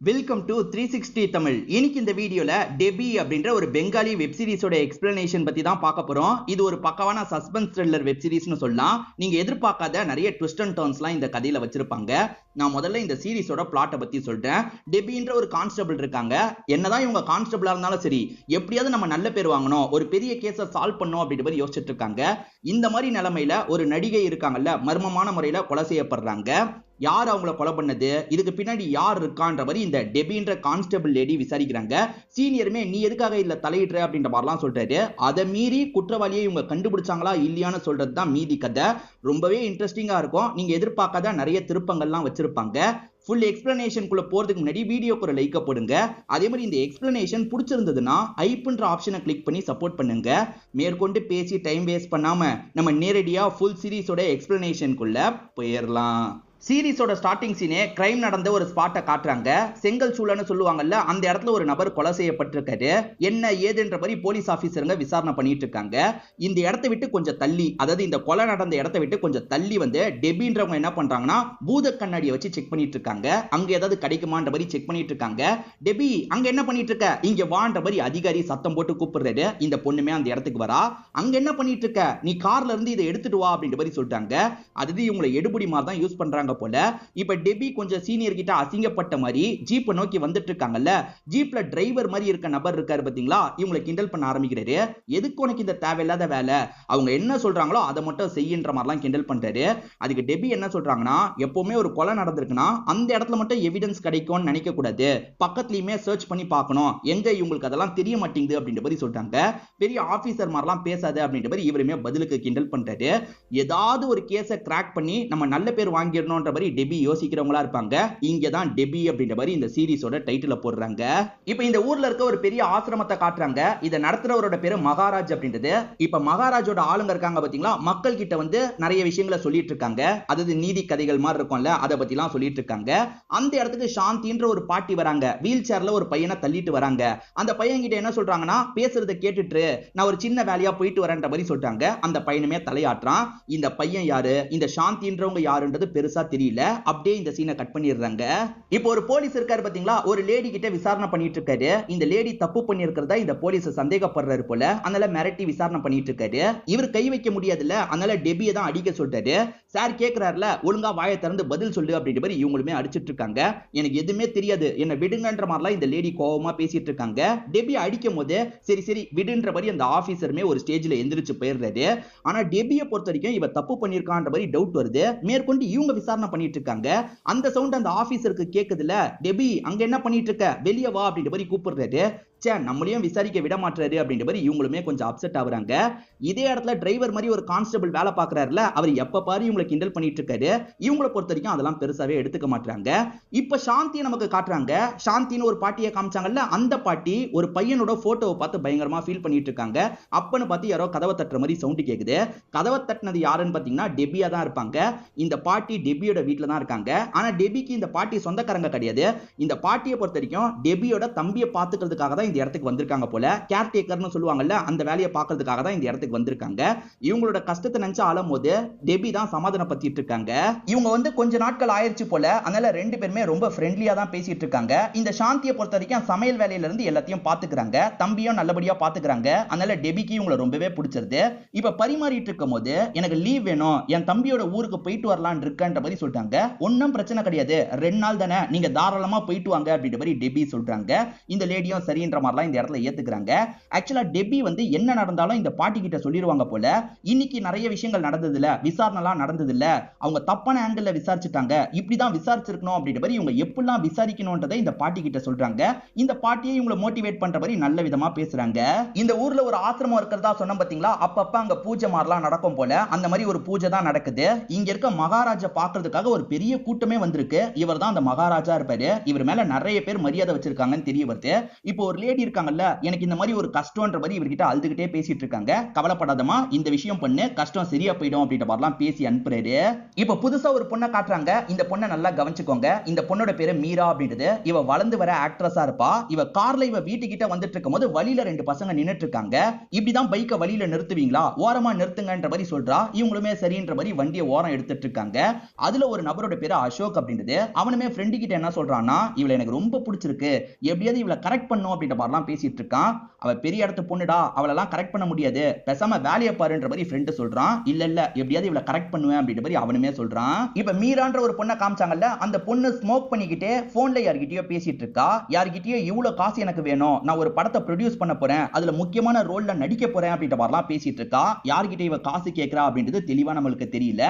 Welcome to 360 Tamil. இன்னைக்கு இந்த வீடியோல டெபி அப்படின்ற ஒரு பெங்காலி வெப் சீரிஸோட எக்ஸ்பிளனேஷன் பத்தி தான் பார்க்க போறோம். இது ஒரு பக்கவான சஸ்பென்ஸ் த்ரில்லர் வெப் சீரிஸ்னு சொல்லலாம். நீங்க எதிர்பார்க்காத நிறைய ட்விஸ்ட் அண்ட் டர்ன்ஸ்லாம் இந்த கதையில வச்சிருப்பாங்க. நான் முதல்ல இந்த சீரிஸோட பிளாட்டை பத்தி சொல்றேன். டெபின்ற ஒரு கான்ஸ்டபிள் இருக்காங்க. என்னதான் இவங்க கான்ஸ்டபிளா இருந்தாலும் சரி, எப்படியாவது நம்ம நல்ல பேர் வாங்கணும், ஒரு பெரிய கேஸை சால்வ் பண்ணணும் அப்படின்ற மாதிரி யோசிச்சுட்டு இருக்காங்க. இந்த மாதிரி நிலைமையில ஒரு நடிகை இருக்காங்கல்ல, மர்மமான முறையில கொலை செய்யப்படுறாங்க. யார் அவங்கள கொலை பண்ணது, இதுக்கு பின்னாடி யார் இருக்கான்ற மாதிரி இந்த டெபின்ற கான்ஸ்டபிள் லேடி விசாரிக்கிறாங்க. சீனியருமே நீ எதுக்காக இல்ல தலையிடுற அப்படின்ற மாதிரிலாம் சொல்றாரு. அதை மீறி குற்றவாளியை இவங்க கண்டுபிடிச்சாங்களா இல்லையான்னு சொல்றது தான் மீதி கதை. ரொம்பவே இன்ட்ரெஸ்டிங்கா இருக்கும். நீங்க எதிர்பார்க்காத நிறைய திருப்பங்கள்லாம் வச்சிருப்பாங்க. ஃபுல் எக்ஸ்பிளனேஷனுக்குள்ள போறதுக்கு முன்னாடி வீடியோக்கு ஒரு லைக் போடுங்க. அதே மாதிரி இந்த எக்ஸ்பிளனேஷன் பிடிச்சிருந்ததுன்னா ஐப்ன்ற ஆப்ஷனை கிளிக் பண்ணி சப்போர்ட் பண்ணுங்க. மேற்கொண்டு பேசி டைம் வேஸ்ட் பண்ணாம நம்ம நேரடியா ஃபுல் சீரிஸோட எக்ஸ்பிளனேஷனுக்குள்ள போயிடலாம். சீரிஸோட ஸ்டார்டிங் சீனே கிரைம் நடந்த ஒரு ஸ்பாட்டை காட்டுறாங்க. செங்கல் சூழன்னு சொல்லுவாங்கல்ல, அந்த இடத்துல ஒரு நபர் கொலை செய்யப்பட்டிருக்காரு. என்ன ஏதுன்ற மாதிரி போலீஸ் ஆபீசருங்க விசாரணை பண்ணிட்டு இருக்காங்க. இந்த இடத்தை விட்டு கொஞ்சம் தள்ளி, அதாவது இந்த கொலை நடந்த இடத்தை விட்டு கொஞ்சம் தள்ளி வந்து டெபின்றவங்க என்ன பண்றாங்கன்னா பூத கண்ணாடியை வச்சு செக் பண்ணிட்டு இருக்காங்க. அங்க ஏதாவது கிடைக்குமான்ற மாதிரி செக் பண்ணிட்டு இருக்காங்க. டெபி அங்க என்ன பண்ணிட்டு இருக்க, இங்க வான்ற மாதிரி அதிகாரி சத்தம் போட்டு கூப்பிடுறாரு. இந்த பொண்ணுமே அந்த இடத்துக்கு வரா. அங்க என்ன பண்ணிட்டு இருக்க, நீ கார்ல இருந்து இதை எடுத்துட்டு வா அப்படின்ற மாதிரி சொல்லிட்டாங்க. அது இவங்களை எடுபடி மாதிரி தான் யூஸ் பண்றாங்க போல. இப்ப டெபி கொஞ்சம் சீனியர் கிட்ட அசிங்கப்பட்ட மாதிரி ஜீப்பை நோக்கி வந்துட்டு இருக்காங்கல்ல, ஜீப்ல டிரைவர் மாதிரி இருக்க நபர் இருக்காரு பாத்தீங்களா, இவங்களை கிண்டல் பண்ண ஆரம்பிக்கிறாரு. எதுக்கு உனக்கு இந்த தேவையில்லாத வேலை, அவங்க என்ன சொல்றாங்களோ அதை மட்டும் செய்யன்ற மாதிரிலாம் கிண்டல் பண்றாரு. அதுக்கு டெபி என்ன சொல்றாங்கன்னா, எப்பவுமே ஒரு கொலை நடந்திருக்குன்னா அந்த இடத்துல மட்டும் எவிடன்ஸ் கிடைக்கும்னு நினைக்க கூடாது, பக்கத்துலயுமே சர்ச் பண்ணி பார்க்கணும், எங்க இவங்களுக்கு அதெல்லாம் தெரிய மாட்டேங்குது அப்படின்ற மாதிரி சொல்றாங்க. பெரிய ஆபீசர் மாதிரிலாம் பேசாது அப்படின்ற மாதிரி இவருமே பதிலுக்கு கிண்டல் பண்றாரு. ஏதாவது ஒரு கேஸை கிராக் பண்ணி நம்ம நல்ல பேர் வாங்கிடணும்ன்ற மாதிரி டெபி யோசிக்கிறவங்களா இருப்பாங்க. இங்க தான் டெபி அப்படின்ற மாதிரி இந்த சீரிஸோட டைட்டில போடுறாங்க. இப்போ இந்த ஊர்ல இருக்க ஒரு பெரிய ஆசிரமத்தை காட்டுறாங்க. இதை நடத்துறவரோட பேரு மகாராஜ் அப்படின்றது. இப்ப மகாராஜோட ஆளுங்க இருக்காங்க பாத்தீங்களா, மக்கள் கிட்ட வந்து நிறைய விஷயங்களை சொல்லிட்டு இருக்காங்க. அதாவது நீதி கதைகள் மாதிரி இருக்கும்ல, அதை பத்தி எல்லாம் சொல்லிட்டு இருக்காங்க. அந்த இடத்துக்கு சாந்தின்ற ஒரு பாட்டி வராங்க. வீல் சேர்ல ஒரு பையனை தள்ளிட்டு வராங்க. அந்த பையன் கிட்ட என்ன சொல்றாங்கன்னா, பேசுறதை கேட்டுட்டு நான் ஒரு சின்ன வேலையா போயிட்டு வரேன்ற மாதிரி சொல்றாங்க. அந்த பையனுமே தலையாட்டுறான். இந்த பையன் யாரு, இந்த சாந்தின்றவங்க யாருன்றது பெருசா தெரியல. அப்படியே இந்த சீனை கட் பண்ணிடுறாங்க. இப்போ ஒரு போலீஸ் இருக்காரு பாத்தீங்களா, ஒரு லேடி கிட்ட விசாரணை பண்ணிட்டு இருக்காரு. இந்த லேடி தப்பு பண்ணி இருக்கிறதா இந்த போலீஸ் சந்தேகப்படுறாரு போல. அதனால மிரட்டி விசாரணை பண்ணிட்டு இருக்காரு. இவர் கை வைக்க முடியாதுல்ல, அதனால டெபியை தான் அடிக்க சொல்றாரு. சார் கேக்குறாருல, ஒழுங்கா வாயை திறந்து பதில் சொல்லு அப்படின்ற மாதிரி இவங்களுமே அடிச்சிட்டு இருக்காங்க. எனக்கு எதுவுமே தெரியாது, என்ன விடுங்கன்ற மாதிரிலாம் இந்த லேடி கோவமா பேசிட்டு இருக்காங்க. டெபி அடிக்கும் போது சரி சரி விடுன்ற மாதிரி அந்த ஆபீசருமே ஒரு ஸ்டேஜ்ல எந்திரிச்சு போயிடுறாரு. ஆனா டெபியை பொறுத்த வரைக்கும் இவ தப்பு பண்ணிருக்கான்ற மாதிரி டவுட் வருது. மேற்கொண்டு இவங்க விசாரணை பண்ணிட்டு இருக்காங்க. அந்த சவுண்ட் அந்த ஆபீசருக்கு கேக்குதுல, டெபி அங்க என்ன பண்ணிட்டு இருக்க, வெளியே வா அப்படின்ற மாதிரி கூப்பிடுறாரு. நம்மளையும் விசாரிக்க விட மாட்டாரு அப்படின்ற மாதிரி இவங்களுமே கொஞ்சம் அப்செட் ஆகுறாங்க. இதே இடத்துல டிரைவர் மாதிரி ஒரு கான்ஸ்டபிள் வேலை பார்க்கறாருல, அவர் எப்ப பாரு இவங்களை கிண்டல் பண்ணிட்டு இருக்காரு. இவங்களை பொறுத்த வரைக்கும் அதெல்லாம் பெருசாவே எடுத்துக்க மாட்டாங்க. இப்ப சாந்தியை நமக்கு காட்டுறாங்க. சாந்தின்னு ஒரு பாட்டியை காமிச்சாங்கல்ல, அந்த பாட்டி ஒரு பையனோட போட்டோவை பார்த்து பயங்கரமா ஃபீல் பண்ணிட்டு இருக்காங்க. அப்பன்னு பார்த்து யாரோ கதவை தட்டுற மாதிரி சவுண்ட் கேக்குது. கதவை தட்டினது யாருன்னு பாத்தீங்கன்னா டெபியா தான் இருப்பாங்க. இந்த பாட்டி டெபியோட வீட்டுல தான் இருக்காங்க. ஆனா டெபிக்கு இந்த பாட்டி சொந்தக்காரங்க கிடையாது. இந்த பாட்டியை பொறுத்த வரைக்கும் டெபியோட தம்பியை பாத்துக்கிறதுக்காக தான் இந்த இடத்துக்கு வந்திருக்காங்க போல. கேர்டேக்கர்னு சொல்லுவாங்கல்ல, அந்த வேலையை பார்க்கிறதுக்காக தான் இந்த இடத்துக்கு வந்திருக்காங்க. இவங்களோட கஷ்டத்தை நினைச்சு ஆளும்போது டெபி தான் சமாதானப்படுத்திட்டு இருக்காங்க. இவங்க வந்து கொஞ்ச நாட்கள் ஆயிடுச்சு போல, அதனால ரெண்டு பேருமே ரொம்ப ஃப்ரெண்ட்லியா தான் பேசிட்டு இருக்காங்க. இந்த சாந்தியை பொறுத்த வரைக்கும் சமையல் வேலையில இருந்து எல்லாத்தையும் பாத்துக்கிறாங்க. தம்பியும் நல்லபடியா பாத்துக்கிறாங்க. அதனால டெபிக்கு இவங்களை ரொம்பவே பிடிச்சிருது. இப்ப பரிமாறிட்டு இருக்கும் போது எனக்கு லீவ் வேணும், என் தம்பியோட ஊருக்கு போயிட்டு வரலான்னு இருக்கன்ற மாதிரி சொல்றாங்க. ஒன்னும் பிரச்சனை கிடையாது, 2 நாள் தானே, நீங்க தாராளமா போயிட்டு வாங்க அப்படின்ற மாதிரி டெபி சொல்றாங்க. இந்த லேடியும் சரின்ற மாதிரிலாம் இந்த இடத்துல ஏத்துக்கிறாங்க. ஆக்சுவலா டெபி வந்து என்ன நடந்தாலும் இந்த பாட்டி கிட்ட சொல்லிடுவாங்க போல. இன்னைக்கு நிறைய விஷயங்கள் நடந்தது இல்ல, விசாரணைலாம் நடந்தது இல்ல, அவங்க தப்பான ஆங்கிள் விசாரிச்சுட்டாங்க, இப்படிதான் விசாரிச்சிருக்கணும் அப்படின்ற மாதிரி இவங்க எப்படிலாம் விசாரிக்கணும்ன்றதை இந்த பாட்டி கிட்ட சொல்றாங்க. இந்த பாட்டியை இவங்களை மோட்டிவேட் பண்ற மாதிரி நல்ல விதமா பேசுறாங்க. இந்த ஊர்ல ஒரு ஆசிரமம் இருக்கிறதா சொன்ன பாத்தீங்களா, அப்பப்ப அங்க பூஜை மாதிரிலாம் நடக்கும் போல. அந்த மாதிரி ஒரு பூஜை தான் நடக்குது. இங்க இருக்க மகாராஜா பாக்குறதுக்காக ஒரு பெரிய கூட்டமே வந்திருக்கு. இவர் தான் அந்த மகாராஜா இருப்பாரு. இவர் மேல நிறைய பேர் மரியாதை வச்சிருக்காங்கன்னு தெரிய வருது. இப்போ ஒரு லேடி இருக்காங்கல்ல, எனக்கு இந்த மாதிரி ஒரு கஷ்டம்ன்ற மாதிரி இவர்கிட்ட அழுதுகிட்டே பேசிட்டு இருக்காங்க. கவலைப்படாதமா, இந்த விஷயம் பண்ணு, கஷ்டம் சரியா போயிடும் அப்படின்ற மாதிரிலாம் பேசி அனுப்புறாரு. இப்ப புதுசா ஒரு பொண்ணை காட்டுறாங்க. இந்த பொண்ணை நல்லா கவனிச்சுக்கோங்க. இந்த பொண்ணோட பேரு மீரா அப்படின்றது. இவ வளர்ந்து வர ஆக்ட்ரஸா இருப்பா. இவ கார்ல இவ வீட்டுக்கிட்ட வந்துட்டு இருக்கும்போது வழியில ரெண்டு பசங்க நின்னுட்டு இருக்காங்க. இப்படிதான் பைக்கை வழியில நிறுத்துவீங்களா, ஓரமா நிறுத்துங்கன்ற மாதிரி சொல்றா. இவங்களுமே சரின்ற மாதிரி வண்டியை ஓரம் எடுத்துட்டு இருக்காங்க. அதுல ஒரு நபரோட பேரு அசோக் அப்படின்றது. அவனுமே ஃப்ரெண்டு கிட்ட என்ன சொல்றான்னா, இவளை எனக்கு ரொம்ப பிடிச்சிருக்கு, எப்படியாவது இவளை கரெக்ட் பண்ணும் அப்படின்ற மாதிரிலாம் பேசிட்டு இருக்கான். அவ பெரிய இடத்து பொண்ணுடா, அவளெல்லாம் கரெக்ட் பண்ண முடியாது, பேசாம வேலையை பாருன்ற மாதிரி ஃப்ரெண்டு சொல்றான். இல்ல இல்ல, எப்படியாவது இவளை கரெக்ட் பண்ணுவேன் அப்படின்ற மாதிரி அவனுமே சொல்றான். இப்ப மீரான்ற ஒரு பொண்ணை காமிச்சாங்கல்ல, அந்த பொண்ணு ஸ்மோக் பண்ணிக்கிட்டே போன்ல யார்கிட்டயோ பேசிட்டு இருக்கா. யார்கிட்டயோ இவ்வளவு காசு எனக்கு வேணும், நான் ஒரு படத்தை ப்ரொடியூஸ் பண்ண போறேன், அதுல முக்கியமான ரோல்ல நடிக்க போறேன் அப்படின்ற மாதிரிலாம் பேசிட்டு இருக்கா. யார்கிட்ட இவ காசு கேட்கறா அப்படின்றது தெளிவா நம்மளுக்கு தெரியல.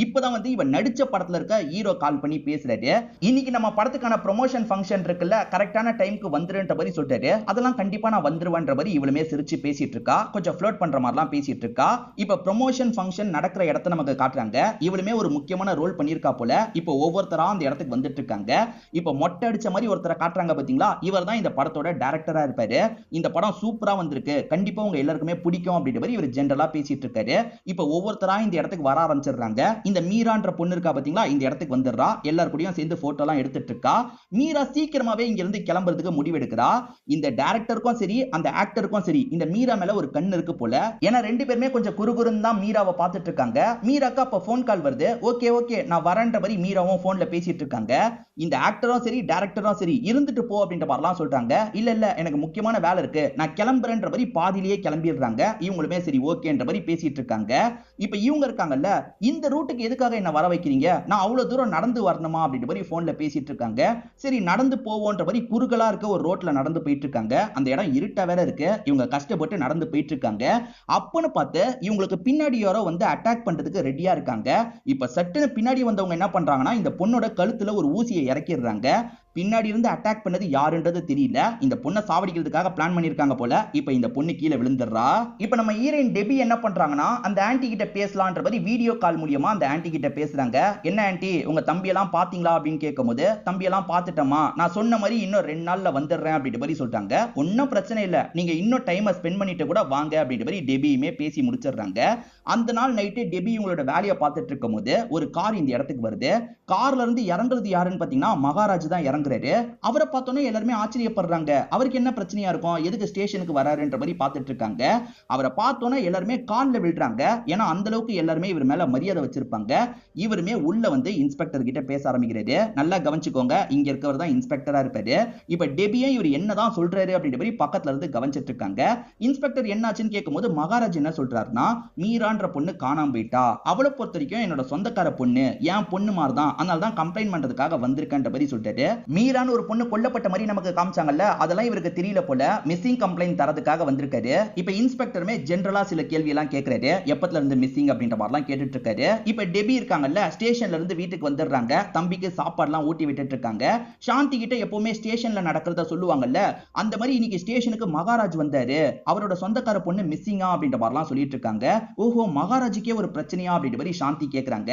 இப்பதான் வந்து இவ நடிச்ச படத்துல இருக்க ஹீரோ கால் பண்ணி பேசுறாரு. இன்னைக்கு நம்ம படத்துக்கான ப்ரொமோஷன் ஃபங்க்ஷன் இருக்குல்ல, கரெக்டான டைம்க்கு வந்துருன்ற மாதிரி சொல்றாரு. அதெல்லாம் கண்டிப்பா நான் வந்துருவேன்ற மாதிரி இவளுமே சிரிச்சு பேசிட்டு இருக்கா. கொஞ்சம் ஃப்ளோட் பண்ற மாதிரிலாம் பேசிட்டு இருக்கா. இப்ப ப்ரொமோஷன் ஃபங்க்ஷன் நடக்கிற இடத்தை நமக்கு காட்டுறாங்க. இவளுமே ஒரு முக்கியமான ரோல் பண்ணிருக்கா போல. இப்ப ஒவ்வொருத்தரா அந்த இடத்துக்கு வந்துட்டு இருக்காங்க. இப்ப மொட்டை அடிச்ச மாதிரி ஒருத்தரை காட்டுறாங்க பாத்தீங்களா, இவர் தான் இந்த படத்தோட டைரக்டரா இருப்பாரு. இந்த படம் சூப்பரா வந்திருக்கு, கண்டிப்பா உங்க எல்லாருக்குமே பிடிக்கும் அப்படின்ற மாதிரி இவர் ஜெனரலா பேசிட்டு இருக்காரு. இப்ப ஒவ்வொருத்தரா இந்த இடத்துக்கு வர ஆரம்பிச்சிடுறாங்க. இந்த மீரான்ற பொண்ணு இருக்கா பாத்தீங்களா, இந்த இடத்துக்கு வந்துடுறா. எல்லாரும் கூடயும் சேர்ந்து போட்டோ எல்லாம் எடுத்துட்டு இருக்கா. மீரா சீக்கிரமாவே இங்க இருந்து கிளம்புறதுக்கு முடிவெடுக்கிறா. இந்த டைரக்டருக்கும் சரி அந்த ஆக்டருக்கும் சரி இந்த மீரா மேல ஒரு கண் இருக்கு போல. ஏன்னா ரெண்டு பேருமே கொஞ்சம் குறுகுறுன்னு தான் மீராவை பார்த்துட்டு இருக்காங்க. மீராக்கு அப்ப போன் கால் வருது. ஓகே ஓகே நான் வரேன்ற மாதிரி மீராவும் போன்ல பேசிட்டு இருக்காங்க. இந்த ஆக்டரும் சரி டைரக்டரும் சரி இருந்துட்டு போ அப்படின்ற மாதிரிலாம் சொல்றாங்க. இல்ல இல்ல எனக்கு முக்கியமான வேலை இருக்கு, நான் கிளம்புறேன்ற மாதிரி பாதியிலேயே கிளம்பிடுறாங்க. இவங்களுமே சரி ஓகேன்ற மாதிரி பேசிட்டு இருக்காங்க. இப்ப இவங்க இருக்காங்கல்ல, இந்த ரூட்டுக்கு எதுக்காக என்ன வர வைக்கிறீங்க, நான் அவ்வளவு தூரம் நடந்து வரணுமா அப்படின்ற மாதிரி போன்ல பேசிட்டு இருக்காங்க. சரி நடந்து போவோன்ற மாதிரி குறுகலா இருக்க ஒரு ரோட்ல நடந்து போயிட்டு இருக்காங்க. அந்த இடம் இருட்டா வேற இருக்கு. இவங்க கஷ்டப்பட்டு நடந்து போயிட்டு இருக்காங்க. அப்பன்னு பார்த்து இவங்களுக்கு பின்னாடி யாரோ வந்து அட்டாக் பண்றதுக்கு ரெடியா இருக்காங்க. இப்ப சட்டுன்னு பின்னாடி வந்தவங்க என்ன பண்றாங்கன்னா, இந்த பொண்ணோட கழுத்துல ஒரு ஊசியை இறக்கிடுறாங்க. பின்னாடி இருந்து அட்டாக் பண்ணது யாருன்றது தெரியல. இந்த பொண்ணை சாவடிக்கிறதுக்காக பிளான் பண்ணிருக்காங்க போல. இப்ப இந்த பொண்ணு கீழே விழுந்துடுறா. இப்ப நம்ம ஹீரோயின் டெபி என்ன பண்றாங்கன்னா, அந்த ஆன்ட்டி கிட்ட பேசலான்ற மாதிரி வீடியோ கால் மூலியமா அந்த ஆன்ட்டி கிட்ட பேசுறாங்க. என்ன ஆன்ட்டி, உங்க தம்பி எல்லாம் பாத்தீங்களா அப்படின்னு கேட்கும்போது, தம்பி எல்லாம் பாத்துட்டோமா, நான் சொன்ன மாதிரி இன்னும் 2 நாள்ல வந்துடுறேன் அப்படின்ற மாதிரி சொல்றாங்க. ஒன்னும் பிரச்சனை இல்ல, நீங்க இன்னும் டைமை ஸ்பெண்ட் பண்ணிட்டு கூட வாங்க அப்படின்ற மாதிரி டெபியுமே பேசி முடிச்சிடுறாங்க. அந்த நாள் நைட்டு டெபி உங்களோட வேலையை பார்த்துட்டு இருக்கும் போது ஒரு கார் இந்த இடத்துக்கு வருது. கார்ல இருந்து இறங்குறது யாருன்னு பாத்தீங்கன்னா மகாராஜ் தான் இறங்குறாரு. அவரை பார்த்தோன்னே எல்லாருமே ஆச்சரியப்படுறாங்க. அவருக்கு என்ன பிரச்சனையா இருக்கும், எதுக்கு ஸ்டேஷனுக்கு வராருன்ற மாதிரி பார்த்துட்டு இருக்காங்க. அவரை பார்த்தோன்னே எல்லாருமே கால்ல விழுறாங்க. ஏன்னா அந்த அளவுக்கு எல்லாருமே இவர் மேல மரியாதை வச்சிருப்பாங்க. இவருமே உள்ள வந்து இன்ஸ்பெக்டர் கிட்ட பேச ஆரம்பிக்கிறாரு. நல்லா கவனிச்சுக்கோங்க, இங்க இருக்கவர் தான் இன்ஸ்பெக்டரா இருப்பாரு. இப்ப டெபியை இவர் என்னதான் சொல்றாரு அப்படின்ற மாதிரி பக்கத்துல இருந்து கவனிச்சிட்டு இருக்காங்க. இன்ஸ்பெக்டர் என்னாச்சுன்னு கேட்கும்போது மகாராஜ் என்ன சொல்றாருன்னா, மீரான்ற பொண்ணு காணாம போயிட்டா, அவளை பொறுத்த வரைக்கும் என்னோட சொந்தக்கார பொண்ணு, என் பொண்ணு மாதிரி தான், அதனால தான் கம்ப்ளைண்ட் பண்றதுக்காக வந்திருக்கன்ற மாதிரி சொல்லிட்டாரு. மீரான்னு ஒரு பொண்ணு கொல்லப்பட்ட மாதிரி நமக்கு காமிச்சாங்கல்ல, அதெல்லாம் இவருக்கு தெரியல போல. மிஸ்ஸிங் கம்ப்ளைண்ட் தரதுக்காக வந்திருக்காரு. இப்ப இன்ஸ்பெக்டருமே ஜெனரலா சில கேள்வி எல்லாம் கேட்கறாரு. எப்பத்துல இருந்து மிஸ்ஸிங் அப்படின்ற மாதிரிலாம் கேட்டுட்டு இருக்காரு. இப்ப டெபி இருக்காங்கல்ல, ஸ்டேஷன்ல இருந்து வீட்டுக்கு வந்துடுறாங்க. தம்பிக்கு சாப்பாடுலாம் ஊட்டி விட்டுட்டு இருக்காங்க. சாந்தி கிட்ட எப்பவுமே ஸ்டேஷன்ல நடக்கிறத சொல்லுவாங்கல்ல, அந்த மாதிரி இன்னைக்கு ஸ்டேஷனுக்கு மகாராஜ் வந்தாரு, அவரோட சொந்தக்கார பொண்ணு மிஸ்ஸிங்கா அப்படின்ற மாதிரிலாம் சொல்லிட்டு இருக்காங்க. ஓஹோ, மகாராஜுக்கே ஒரு பிரச்சனையா அப்படின்ற மாதிரி சாந்தி கேக்குறாங்க.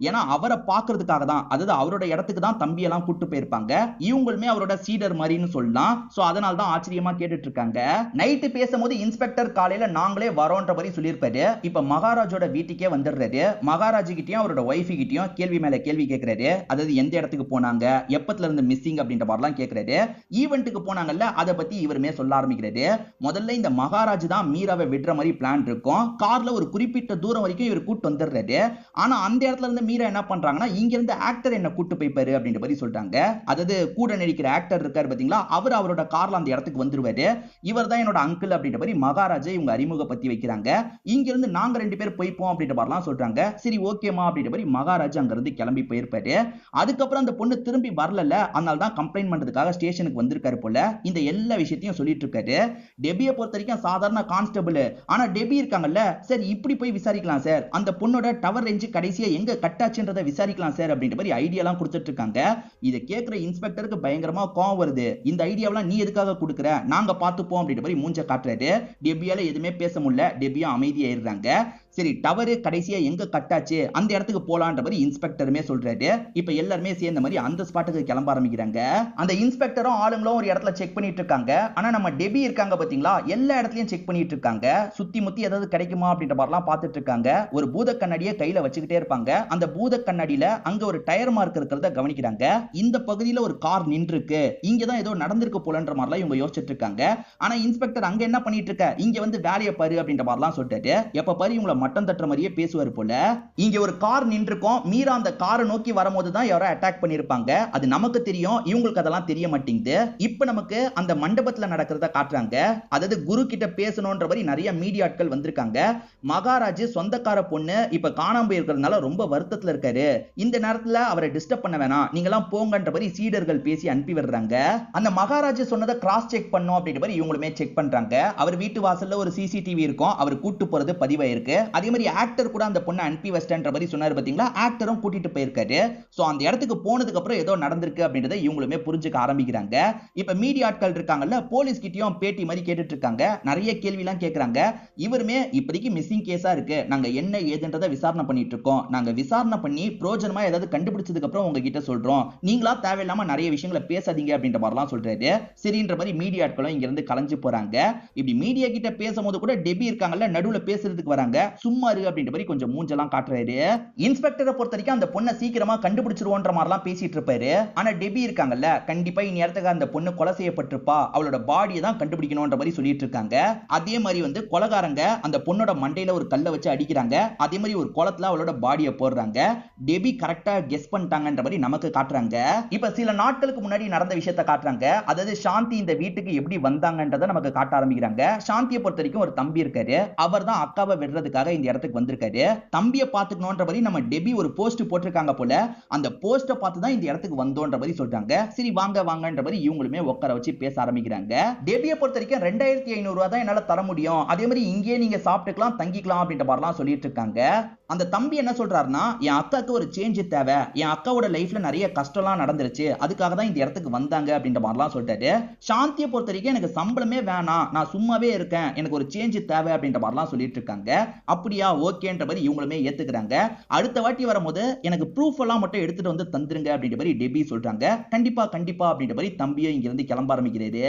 ஏன்னா அவரை பாக்குறதுக்காக தான், அதாவது அவரோட இடத்துக்கு தான் தம்பி எல்லாம் கூட்டு போயிருப்பாங்க. இவங்களுமே அவரோட சீடர் மாதிரின்னு சொல்லலாம். சோ அதனால தான் ஆச்சரியமா கேட்டுட்டு இருக்காங்க. நைட்டு பேசும்போது இன்ஸ்பெக்டர் காலையில நாங்களே வரோன்ற மாதிரி சொல்லியிருப்பாரு. இப்ப மகாராஜோட வீட்டுக்கே வந்துடுறாரு. மகாராஜ் கிட்டயும் அவரோட ஒய்ஃபு கிட்டயும் கேள்வி மேல கேள்வி கேட்கிறாரு. அதாவது எந்த இடத்துக்கு போனாங்க, எப்பத்துல இருந்து மிஸ்ஸிங் அப்படின்ற மாதிரிலாம் கேட்கிறாரு. ஈவென்ட்டுக்கு போனாங்கல்ல, அதை பத்தி இவருமே சொல்ல ஆரம்பிக்கிறாரு. முதல்ல இந்த மகாராஜ் தான் மீராவை விடுற மாதிரி பிளான் இருக்கும். கார்ல ஒரு குறிப்பிட்ட தூரம் வரைக்கும் இவர் கூட்டு வந்துடுறாரு. ஆனா அந்த இடத்துல இருந்து மீரா என்ன பண்றாங்கன்னா, இங்க இருந்து ஆக்டர் என்ன கூட்டு போய்ப்பாரு அப்படின்ற மாதிரி சொல்றாங்க. அதாவது கூட நடிக்கிற ஆக்டர் இருக்காரு பாத்தீங்களா, அவர் அவரோட கார்ல அந்த இடத்துக்கு வந்துருவாரு. இவர் தான் என்னோட அங்கிள் அப்படின்ற மாதிரி மகாராஜை இவங்க அறிமுகப்படுத்தி வைக்கிறாங்க. இங்க இருந்து நாங்க 2 பேர் போய்ப்போம் அப்படின்ற மாதிரிலாம் சொல்றாங்க. சரி ஓகேமா அப்படின்ற மாதிரி மகாராஜ் அங்க இருந்து கிளம்பி போயிருப்பாரு. அதுக்கப்புறம் அந்த பொண்ணு திரும்பி வரல, அதனால தான் கம்ப்ளைண்ட் பண்றதுக்காக ஸ்டேஷனுக்கு வந்திருக்காரு போல. இந்த எல்லா விஷயத்தையும் சொல்லிட்டு இருக்காரு. டெபியை பொறுத்த வரைக்கும் சாதாரண கான்ஸ்டபிள். ஆனா டெபி இருக்காங்கல்ல, சரி இப்படி போய் விசாரிக்கலாம் சார், அந்த பொண்ணோட டவர் ரேஞ்ச் கடைசியா எங்க கட்டாச்சுன்றதை விசாரிக்கலாம் சார் அப்படின்ற மாதிரி ஐடியாலாம் கொடுத்துட்டு இருக்காங்க. இதை கேட்கிற இன்ஸ்பெக்டருக்கு பயங்கரமா கோவம் வருது. இந்த ஐடியாவெல்லாம் நீ எதுக்காக கொடுக்குற, நாங்க பார்த்துப்போம் அப்படின்ற மாதிரி மூஞ்ச காட்டுறாரு. டெபியால எதுவுமே பேச முடியல. டெபியா அமைதியாயிடுறாங்க. சரி டவர் கடைசியா எங்க கட்டாச்சு அந்த இடத்துக்கு போலான்ற மாதிரி இன்ஸ்பெக்டருமே சொல்றாரு. இப்ப எல்லாருமே சேர்ந்த மாதிரி அந்த ஸ்பாட்டுக்கு கிளம்ப ஆரம்பிக்கிறாங்க. அந்த இன்ஸ்பெக்டரும் ஆளுங்களும் ஒரு இடத்துல செக் பண்ணிட்டு இருக்காங்க. ஆனா நம்ம டெபி இருக்காங்க பாத்தீங்களா, எல்லா இடத்துலயும் செக் பண்ணிட்டு இருக்காங்க. சுத்தி முத்தி ஏதாவது கிடைக்குமா அப்படின்ற மாதிரிலாம் பார்த்துட்டு இருக்காங்க. ஒரு பூத கண்ணாடியை கையில வச்சுக்கிட்டே இருப்பாங்க. அந்த பூத கண்ணாடியில அங்க ஒரு டயர் மார்க் இருக்கிறத கவனிக்கிறாங்க. இந்த பகுதியில ஒரு கார் நின்று இருக்கு, இங்கதான் ஏதோ நடந்திருக்கு போலன்ற மாதிரிலாம் இவங்க யோசிச்சுட்டு இருக்காங்க. ஆனா இன்ஸ்பெக்டர் அங்க என்ன பண்ணிட்டு இருக்க, இங்க வந்து வேலையை பாரு அப்படின்ற மாதிரிலாம் சொல்லிட்டாரு. எப்ப பாரு இவங்கள மட்டம் தட்டுற மாதிரியே பேசுவார் போல. இங்க ஒரு கார் நின்று இருக்கும், மீரா அந்த காரை நோக்கி வரும்போது தான் யாரோ அட்டாக் பண்ணிருப்பாங்க. அது நமக்கு தெரியும், இவங்களுக்கு அதெல்லாம் தெரிய மாட்டேங்குது. இப்ப நமக்கு அந்த மண்டபத்துல நடக்கிறத காட்டுறாங்க. அதாவது குரு கிட்ட பேசணும்ன்ற மாதிரி நிறைய மீடியாட்கள் வந்திருக்காங்க. மகாராஜ் சொந்தக்கார பொண்ணு இப்ப காணாம போயிருக்கிறதுனால ரொம்ப வருத்தத்துல இருக்காரு. இந்த நேரத்துல அவரை டிஸ்டர்ப் பண்ண வேணாம், நீங்க எல்லாம் போங்கன்ற மாதிரி சீடர்கள் பேசி அனுப்பி விடுறாங்க. அந்த மகாராஜ் சொன்னதை கிராஸ் செக் பண்ணும் அப்படின்ற மாதிரி இவங்களுமே செக் பண்றாங்க. அவர் வீட்டு வாசல்ல ஒரு சிசிடிவி இருக்கும், அவர் கூட்டு போறது பதிவாயிருக்கு. அதே மாதிரி ஆக்டர் கூட அந்த பொண்ணை அனுப்பி வச்சிட்டேன்ற மாதிரி சொன்னாரு பாத்தீங்களா, ஆக்டரும் கூட்டிட்டு போயிருக்காரு. சோ அந்த இடத்துக்கு போனதுக்கு அப்புறம் ஏதோ நடந்திருக்கு அப்படின்றத இவங்களுமே புரிஞ்சுக்க ஆரம்பிக்கிறாங்க. இப்ப மீடியா ஆட்கள் இருக்காங்கல்ல, போலீஸ் கிட்டயும் பேட்டி மாதிரி கேட்டுட்டு இருக்காங்க. நிறைய கேள்வி எல்லாம் கேக்குறாங்க. இவருமே இப்போதைக்கு மிஸ்ஸிங் கேஸா இருக்கு, நாங்க என்ன ஏதுன்றதை விசாரணை பண்ணிட்டு இருக்கோம். நாங்க விசாரணை பண்ணி பிரோஜனமா ஏதாவது கண்டுபிடிச்சதுக்கு அப்புறம் உங்ககிட்ட சொல்றோம். நீங்களா தேவையில்லாம நிறைய விஷயங்களை பேசாதீங்க அப்படின்ற மாதிரிலாம் சொல்றாரு. சரின்ற மாதிரி மீடியா ஆட்களும் இங்க இருந்து கலைஞ்சு போறாங்க. இப்படி மீடியா கிட்ட பேசும்போது கூட டெபி இருக்காங்கல்ல, நடுவுல பேசுறதுக்கு வராங்க. சும்மா இரு அப்படின்ற மாதிரி கொஞ்சம் மூஞ்செல்லாம் காட்டுறாரு. இன்ஸ்பெக்டரை பொறுத்த வரைக்கும் அந்த பொண்ணை சீக்கிரமா கண்டுபிடிச்சிருவோன்ற மாதிரிலாம் பேசிட்டு இருப்பாரு. ஆனா டெபி இருக்காங்கல்ல, கண்டிப்பா இந்த இடத்துக்கு அந்த பொண்ணு கொலை செய்யப்பட்டிருப்பா, அவளோட பாடியை தான் கண்டுபிடிக்கணும்ன்ற மாதிரி சொல்லிட்டு இருக்காங்க. அதே மாதிரி வந்து கொலைகாரங்க அந்த பொண்ணோட மண்டையில ஒரு கல்லை வச்சு அடிக்கிறாங்க. அதே மாதிரி ஒரு குளத்துல அவளோட பாடியை போடுறாங்க. டெபி கரெக்டா கெஸ் பண்ணிட்டாங்கன்ற மாதிரி நமக்கு காட்டுறாங்க. இப்ப சில நாட்களுக்கு முன்னாடி நடந்த விஷயத்தை காட்டுறாங்க. அதாவது சாந்தி இந்த வீட்டுக்கு எப்படி வந்தாங்கன்றதை நமக்கு காட்ட ஆரம்பிக்கிறாங்க. சாந்தியை பொறுத்த வரைக்கும் ஒரு தம்பி இருக்காரு, அவர் தான் அக்காவை விடுறதுக்காக இந்த இடத்துக்கு வந்திருக்காரு. தம்பியை பாத்துக்கணும்ன்ற மாதிரி நம்ம டெபி ஒரு போஸ்ட் போட்டிருக்காங்க போல, அந்த போஸ்ட பார்த்து தான் இந்த இடத்துக்கு வந்தோன்ற மாதிரி சொல்றாங்க. சரி வாங்க வாங்கன்ற மாதிரி இவங்களுமே உட்கார வச்சு பேச ஆரம்பிக்கிறாங்க. டெபியை பொறுத்த வரைக்கும் 2500 ரூபாய் தான் என்னால தர முடியும், அதே மாதிரி இங்கேயே நீங்க சாப்பிட்டுக்கலாம் தங்கிக்கலாம் அப்படின்ற மாதிரிலாம் சொல்லிட்டு இருக்காங்க. அந்த தம்பி என்ன சொல்றாருன்னா, என் அக்காவுக்கு ஒரு சேஞ்ச் தேவை, என் அக்காவோட லைஃப்ல நிறைய கஷ்டம்லாம் நடந்துருச்சு, அதுக்காக தான் இந்த இடத்துக்கு வந்தாங்க அப்படின்ற மாதிரிலாம் சொல்லிட்டாரு. சாந்தியை பொறுத்த வரைக்கும் எனக்கு சம்பளமே வேணாம், நான் சும்மாவே இருக்கேன், எனக்கு ஒரு சேஞ்ச் தேவை அப்படின்ற மாதிரிலாம் சொல்லிட்டு இருக்காங்க. அப்படியா ஓகேன்ற மாதிரி இவங்களுமே ஏத்துக்கிறாங்க. அடுத்த வாட்டி வரும்போது எனக்கு ப்ரூஃப் எல்லாம் மட்டும் எடுத்துட்டு வந்து தந்துருங்க அப்படின்ற மாதிரி டெபி சொல்றாங்க. கண்டிப்பா கண்டிப்பா அப்படின்ற மாதிரி தம்பியும் இங்க இருந்து கிளம்ப ஆரம்பிக்கிறாரு.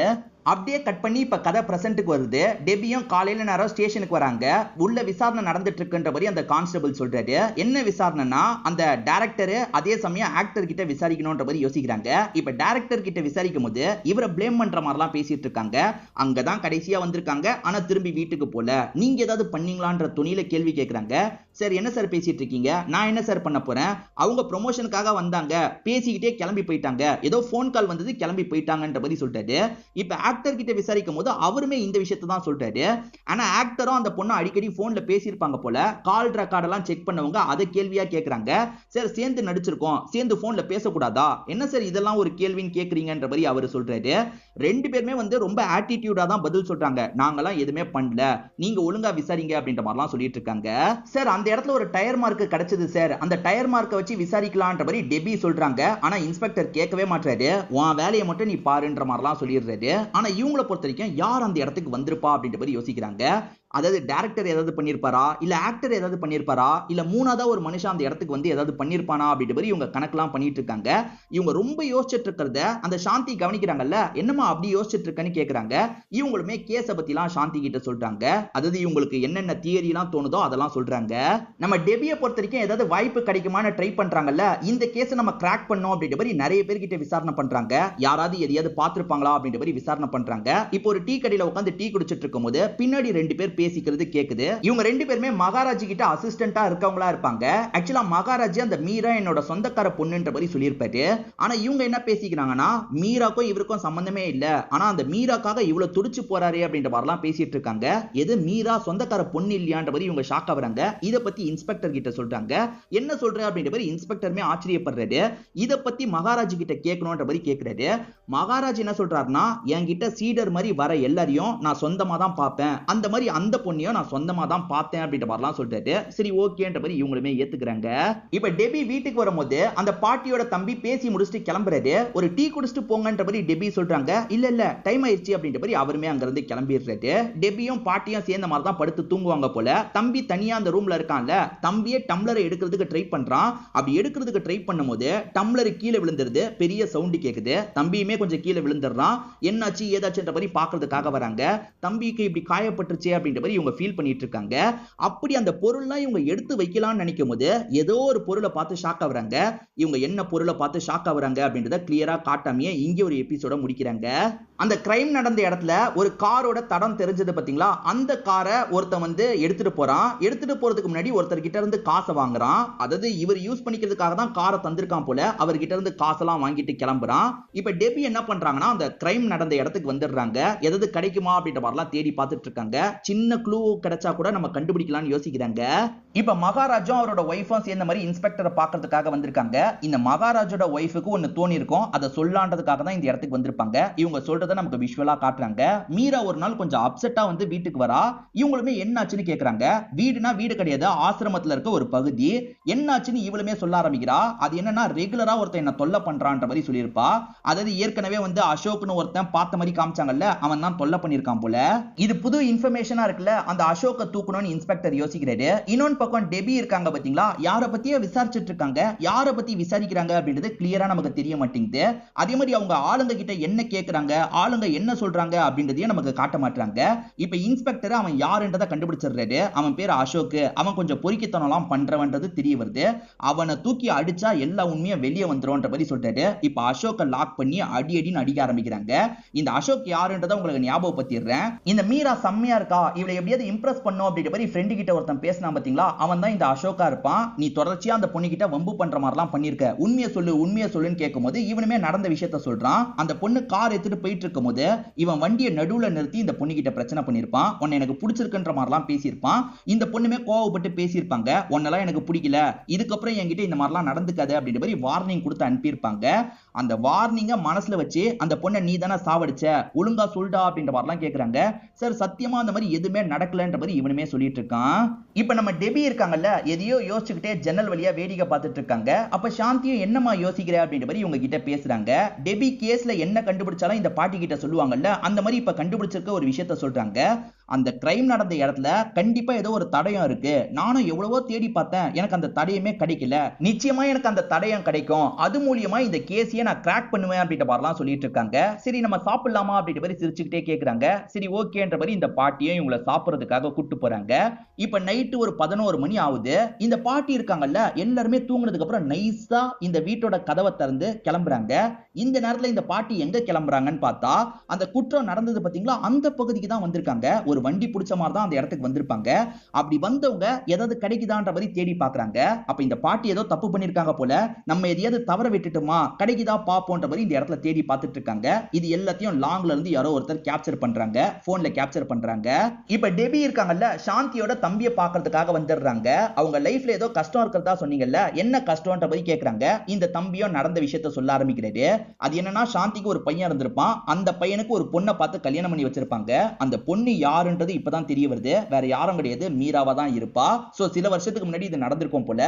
அப்படியே கட் பண்ணி இப்ப கதை பிரசன்ட்டுக்கு வருது. டெபியும் காலையில நேரம் ஸ்டேஷனுக்கு வராங்க. உள்ள விசாரணை நடந்துட்டு இருக்குன்ற மாதிரி அந்த கான்ஸ்டபிள் சொல்றாரு. என்ன விசாரணைனா, அந்த டைரக்டர் அதே சமயம் ஆக்டர் கிட்ட விசாரிக்கணும்ன்ற மாதிரி யோசிக்கிறாங்க. இப்ப டைரக்டர் கிட்ட விசாரிக்கும் போது இவரை ப்ளேம் பண்ற மாதிரிலாம் பேசிட்டு இருக்காங்க. அங்கதான் கடைசியா வந்திருக்காங்க, ஆனா திரும்பி வீட்டுக்கு போல. நீங்க ஏதாவது பண்ணீங்களான்ற துணியில கேள்வி கேட்கறாங்க. சார் என்ன சார் பேசிட்டு இருக்கீங்க, நான் என்ன சார் பண்ண போறேன், அவங்க ப்ரொமோஷனுக்காக வந்தாங்க, பேசிக்கிட்டே கிளம்பி போயிட்டாங்க, ஏதோ போன் கால் வந்தது கிளம்பி போயிட்டாங்கன்ற மாதிரி சொல்லிட்டாரு. இப்ப ஆக்டர் கிட்ட விசாரிக்கும் போது அவருமே இந்த விஷயத்தை தான் சொல்றாரு. ஆனா ஆக்டரும் அந்த பொண்ணு அடிக்கடி போன்ல பேசியிருப்பாங்க போல, கால் ரெக்கார்ட் எல்லாம் செக் பண்ணவங்க அதை கேள்வியா கேக்குறாங்க. சார் சேர்ந்து நடிச்சிருக்கோம், சேர்ந்து போன்ல பேசக்கூடாதா, என்ன சார் இதெல்லாம் ஒரு கேள்வின்னு கேக்குறீங்கன்ற மாதிரி அவர் சொல்றாரு. ரெண்டு பேருமே வந்து ரொம்ப ஆட்டிடியூடா தான் பதில் சொல்றாங்க. நாங்கெல்லாம் எதுவுமே பண்ணல, நீங்க ஒழுங்கா விசாரிங்க அப்படின்ற மாதிரிலாம் சொல்லிட்டு இருக்காங்க. சார் அந்த இடத்துல ஒரு டயர் மார்க் கிடைச்சது சார், அந்த டயர் மார்க்கை வச்சு விசாரிக்கலாம்ன்ற மாதிரி டெபி சொல்றாங்க. ஆனா இன்ஸ்பெக்டர் கேட்கவே மாட்டாரு. உன் வேலையை மட்டும் நீ பாருன்ற மாதிரிலாம் சொல்லிடுறாரு. ஆனா இவங்களை பொறுத்த வரைக்கும் யார் அந்த இடத்துக்கு வந்திருப்பா அப்படின்ற மாதிரி யோசிக்கிறாங்க. அதாவது டைரக்டர் ஏதாவது பண்ணிருப்பாரா, இல்ல ஆக்டர் ஏதாவது பண்ணிருப்பாரா, இல்ல மூணாவதா ஒரு மனுஷன் அந்த இடத்துக்கு வந்து ஏதாவது பண்ணிருப்பானா அப்படின்ற மாதிரி இவங்க கணக்கெல்லாம் பண்ணிட்டு இருக்காங்க. இவங்க ரொம்ப யோசிச்சுட்டு இருக்கிறத அந்த சாந்தி கவனிக்கிறாங்கல்ல, என்னமா அப்படி யோசிச்சுட்டு இருக்கன்னு கேக்குறாங்க. இவங்களுமே கேஸ பத்திலாம் சாந்தி கிட்ட சொல்றாங்க. அதாவது இவங்களுக்கு என்னென்ன தியரி எல்லாம் தோணுதோ அதெல்லாம் சொல்றாங்க. நம்ம டெபியை பொறுத்த வரைக்கும் ஏதாவது வாய்ப்பு கிடைக்குமான்னு ட்ரை பண்றாங்கல்ல, இந்த கேஸை நம்ம கிராக் பண்ணோம் அப்படின்ற மாதிரி நிறைய பேர்கிட்ட விசாரணை பண்றாங்க. யாராவது எதையாவது பார்த்திருப்பாங்களா அப்படின்ற மாதிரி விசாரணை பண்றாங்க. இப்போ ஒரு டீ கடையில உட்காந்து டீ குடிச்சிட்டு இருக்கும் போது பின்னாடி ரெண்டு பேர் பேசிக்கிறது கேக்குது. இவங்க ரெண்டு பேருமே மகாராஜ் கிட்ட அசிஸ்டண்டா இருக்கவங்களா இருப்பாங்க. ஆக்சுவலா மகாராஜ் அந்த மீரா என்னோட சொந்தக்கார பொண்ணுன்ற மாதிரி சொல்லியிருப்பாரு. ஆனா இவங்க என்ன பேசிக்கிறாங்கன்னா, மீராக்கும் இவருக்கும் சம்பந்தமே இல்ல, ஆனா அந்த மீராக்காக இவ்வளவு துடிச்சு போறாரு அப்படின்ற மாதிரிலாம் பேசிட்டு இருக்காங்க. எது மீரா சொந்தக்கார பொண்ணு இல்லையான்ற மாதிரி இவங்க ஷாக் ஆகுறாங்க. இத பத்தி இன்ஸ்பெக்டர் கிட்ட சொல்றாங்க. என்ன சொல்ற அப்படின்ற மாதிரி இன்ஸ்பெக்டருமே ஆச்சரியப்படுறாரு. இத பத்தி மகாராஜ் கிட்ட கேட்கணும்ன்ற மாதிரி கேக்குறாரு. மகாராஜ் என்ன சொல்றாருன்னா, என்கிட்ட சீடர் மாதிரி வர எல்லாரையும் நான் சொந்தமா தான் பார்ப்பேன், அந்த மாதிரி அந்த அந்த பொண்ணையும் நான் சொந்தமா தான் பார்த்தேன் அப்படின்ற மாதிரிலாம் சொல்லிட்டு சரி ஓகேன்ற மாதிரி இவங்களுமே ஏத்துக்கிறாங்க. இப்ப டெபி வீட்டுக்கு வரும்போது அந்த பாட்டியோட தம்பி பேசி முடிச்சுட்டு கிளம்புறாரு. ஒரு டீ குடிச்சிட்டு போங்கன்ற மாதிரி டெபி சொல்றாங்க. இல்ல டைம் ஆயிடுச்சு அப்படின்ற மாதிரி அவருமே அங்க இருந்து கிளம்பிடுறாரு. டெபியும் பாட்டியும் சேர்ந்த மாதிரி தான் படுத்து தூங்குவாங்க போல. தம்பி தனியா அந்த ரூம்ல இருக்கான்ல, தம்பியே டம்ளரை எடுக்கிறதுக்கு ட்ரை பண்றான். அப்படி எடுக்கிறதுக்கு ட்ரை பண்ணும்போது டம்ளர் கீழே விழுந்துருது. பெரிய சவுண்ட் கேக்குது. தம்பியுமே கொஞ்சம் கீழே விழுந்துடுறான். என்னாச்சு ஏதாச்சுன்ற மாதிரி பாக்குறதுக்காக வராங்க. தம்பிக்கு இப்படி காயப்பட்டுருச்சே அப்படின்ற மாதிரி இவங்க ஃபீல் பண்ணிட்டு இருக்காங்க. அப்படி அந்த பொருள்லாம் இவங்க எடுத்து வைக்கலாம்னு நினைக்கும் போது ஏதோ ஒரு பொருளை பார்த்து ஷாக் ஆகுறாங்க. இவங்க என்ன பொருளை பார்த்து ஷாக் ஆகுறாங்க அப்படின்றத கிளியரா காட்டாமையே இங்க ஒரு எபிசோட முடிக்கிறாங்க. அந்த கிரைம் நடந்த இடத்துல ஒரு காரோட தடம் தெரிஞ்சது பாத்தீங்களா? அந்த காரை ஒருத்தன் வந்து எடுத்துட்டு போறான். எடுத்துட்டு போறதுக்கு முன்னாடி ஒருத்தர் கிட்ட இருந்து காசை வாங்குறான். அதாவது இவர் யூஸ் பண்ணிக்கிறதுக்காக தான் காரை தந்திருக்கான் போல. அவர்கிட்ட இருந்து காசெல்லாம் வாங்கிட்டு கிளம்புறான். இப்ப டெபி என்ன பண்றாங்கன்னா அந்த கிரைம் நடந்த இடத்துக்கு வந்துடுறாங்க. எதாவது கிடைக்குமா அப்படின்ற மாதிரிலாம் தேடி பார்த்துட்டு இருக்காங்க. சின்ன க்ளூ கிடைச்சா கூட நம்ம கண்டுபிடிக்கலாம்னு யோசிக்கிறாங்க. இப்ப மகாராஜும் அவரோட ஒய்ஃபும் சேர்ந்த மாதிரி இன்ஸ்பெக்டரை பார்க்கறதுக்காக வந்திருக்காங்க. இந்த மகாராஜோட ஒய்ஃபுக்கு ஒன்னு தோணி இருக்கும். அதை சொல்லான்றதுக்காக தான் இந்த இடத்துக்கு வந்திருப்பாங்க. இவங்க சொல்றதை நமக்கு விஷுவலா காட்டுறாங்க. மீரா ஒரு நாள் கொஞ்சம் அப்செட்டா வந்து வீட்டுக்கு வரா. இவங்களுமே என்னாச்சுன்னு கேக்குறாங்க. வீடுனா வீடு கிடையாது, ஆசிரமத்துல இருக்க ஒரு பகுதி. என்னாச்சுன்னு இவளுமே சொல்ல ஆரம்பிக்கிறா. அது என்னன்னா ரெகுலரா ஒருத்தன் என்ன தொல்லை பண்றான்ற மாதிரி சொல்லியிருப்பா. அதாவது ஏற்கனவே வந்து அசோக்னு ஒருத்தன் பார்த்த மாதிரி காமிச்சாங்கல்ல, அவன் தான் தொல்லை பண்ணிருக்கான் போல. இது புது இன்ஃபர்மேஷனா இருக்குல்ல, அந்த அசோக்கை தூக்கணும்னு இன்ஸ்பெக்டர் யோசிக்கிறாரு. இன்னொன்னு பக்கம் டெபி இருக்காங்க பாத்தீங்களா, யார பத்தியே விசாரிச்சுட்டு இருக்காங்க. யார பத்தி விசாரிக்கிறாங்க அப்படின்றது கிளியரா நமக்கு தெரிய மாட்டேங்குது. அதே மாதிரி அவங்க ஆளுங்க கிட்ட என்ன கேக்குறாங்க, ஆளுங்க என்ன சொல்றாங்க அப்படின்றதையும் நமக்கு காட்ட மாட்டாங்க. இப்ப இன்ஸ்பெக்டர் அவன் யாருன்றதை கண்டுபிடிச்சிடுறாரு. அவன் பேர் அசோக். அவன் கொஞ்சம் பொறுக்கித்தனம்லாம் பண்றவன்றது தெரிய வருது. அவனை தூக்கி அடிச்சா எல்லா உண்மையும் வெளியே வந்துரும்ன்ற மாதிரி சொல்றாரு. இப்ப அசோக்கை லாக் பண்ணி அடின்னு அடிக்க ஆரம்பிக்கிறாங்க. இந்த அசோக் யாருன்றதை உங்களுக்கு ஞாபகப்படுத்திடுறேன். இந்த மீரா செம்மையா இருக்கா, இவளை எப்படியாவது இம்ப்ரெஸ் பண்ணும் அப்படின்ற மாதிரி ஃப்ரெண்டு கிட்ட ஒருத்தன் பேசினா பாத்தீங்களா, அவன் தான் இந்த அசோக்கா இருப்பான். நீ தொடர்ச்சியா அந்த பொண்ணு கிட்ட வம்பு பண்ற மாதிரிலாம் பண்ணிருக்க, உண்மையை சொல்லுன்னு கேட்கும்போது இவனுமே நடந்த விஷயத்த சொல்றான். அந்த பொண்ணு கார் எடுத்துட்டு போயிட்டு இருக்கும் போது இவன் வண்டியை நடுவுல நிறுத்தி இந்த பொண்ணு கிட்ட பிரச்சனை பண்ணிருப்பான். உன்னை எனக்கு பிடிச்சிருக்குன்ற மாதிரிலாம் பேசியிருப்பான். இந்த பொண்ணுமே கோவப்பட்டு பேசியிருப்பாங்க. உன்னெல்லாம் எனக்கு பிடிக்கல, இதுக்கப்புறம் என்கிட்ட இந்த மாதிரிலாம் நடந்துக்காது அப்படின்ற மாதிரி வார்னிங் கொடுத்து அனுப்பியிருப்பாங்க. அந்த வார்னிங்க மனசுல வச்சு அந்த பொண்ணை நீ தானே சாவடிச்ச, ஒழுங்கா சொல்டா அப்படின்ற மாதிரிலாம் கேக்குறாங்க. சார் சத்தியமா அந்த மாதிரி எதுவுமே நடக்கலன்ற மாதிரி இவனுமே சொல்லிட்டு இருக்கான். இப்ப நம்ம டெபி இருக்காங்கல்ல, எதையோ யோசிச்சுக்கிட்டே ஜன்னல் வழியா வேடிக்கை பார்த்துட்டு இருக்காங்க. அப்ப சாந்தியும் என்னமா யோசிக்கிற அப்படின்ற மாதிரி இவங்க கிட்ட பேசுறாங்க. டெபி கேஸ்ல என்ன கண்டுபிடிச்சாலும் இந்த பாட்டி கிட்ட சொல்லுவாங்கல்ல, அந்த மாதிரி இப்ப கண்டுபிடிச்சிருக்க ஒரு விஷயத்த சொல்றாங்க. அந்த கிரைம் நடந்த இடத்துல கண்டிப்பா ஏதோ ஒரு தடயம் இருக்கு. நானும் எவ்வளவோ தேடி பார்த்தேன், எனக்கு அந்த தடயமே கிடைக்கல. நிச்சயமா எனக்கு அந்த தடயம் கிடைக்கும். அது மூலியமா இந்த கேஸையே நான் கிராக் பண்ணுவேன் அப்படின்ற மாதிரிலாம் சொல்லிட்டு இருக்காங்க. சரி நம்ம சாப்பிடலாமா அப்படின்ற மாதிரி சிரிச்சுக்கிட்டே கேக்குறாங்க. சரி ஓகேன்ற மாதிரி இந்த பாட்டியும் இவங்களை சாப்பிடுறதுக்காக கூட்டு போறாங்க. இப்ப நைட்டு ஒரு 11 மணி ஆகுது. இந்த பாட்டி இருக்காங்கல்ல, எல்லாருமே தூங்குனதுக்கு அப்புறம் நைஸா இந்த வீட்டோட கதவை திறந்து கிளம்புறாங்க. இந்த நேரத்துல இந்த பாட்டி எங்க கிளம்புறாங்கன்னு பார்த்தா அந்த குற்றம் நடந்தது பாத்தீங்களா, அந்த பகுதிக்கு தான் வந்திருக்காங்க. ஒரு வண்டி பிடிச்ச மாதிரி தான் அந்த இடத்துக்கு வந்திருப்பாங்க. அப்படி வந்தவங்க ஏதாவது கிடைக்குதான்ற மாதிரி தேடி பாக்குறாங்க. அப்ப இந்த பாட்டி ஏதோ தப்பு பண்ணிருக்காங்க போல, நம்ம எதையாவது தவற விட்டுட்டுமா, கிடைக்குதா பாப்போன்ற மாதிரி இந்த இடத்துல தேடி பார்த்துட்டு இருக்காங்க. இது எல்லாத்தையும் லாங்ல இருந்து யாரோ ஒருத்தர் கேப்சர் பண்றாங்க, போன்ல கேப்சர் பண்றாங்க. இப்ப டெபி இருக்காங்கல்ல, சாந்தியோட தம்பியை பாக்குறதுக்காக வந்துடுறாங்க. அவங்க லைஃப்ல ஏதோ கஷ்டம் இருக்கிறதா சொன்னீங்கல்ல, என்ன கஷ்டம்ன்ற மாதிரி கேக்குறாங்க. இந்த தம்பியும் நடந்த விஷயத்த சொல்ல ஆரம்பிக்கிறாரு. அது என்னன்னா, சாந்திக்கு ஒரு பையன் இருந்திருப்பான். அந்த பையனுக்கு ஒரு பொண்ணை பார்த்து கல்யாணம் பண்ணி வச்சிருப்பாங்க. அந்த பொண்ணு யாருன்றது இப்பதான் தெரிய வருது. வேற யாரும் கிடையாது, மீராவா தான் இருப்பா. சோ சில வருஷத்துக்கு முன்னாடி இது நடந்திருக்கும் போல.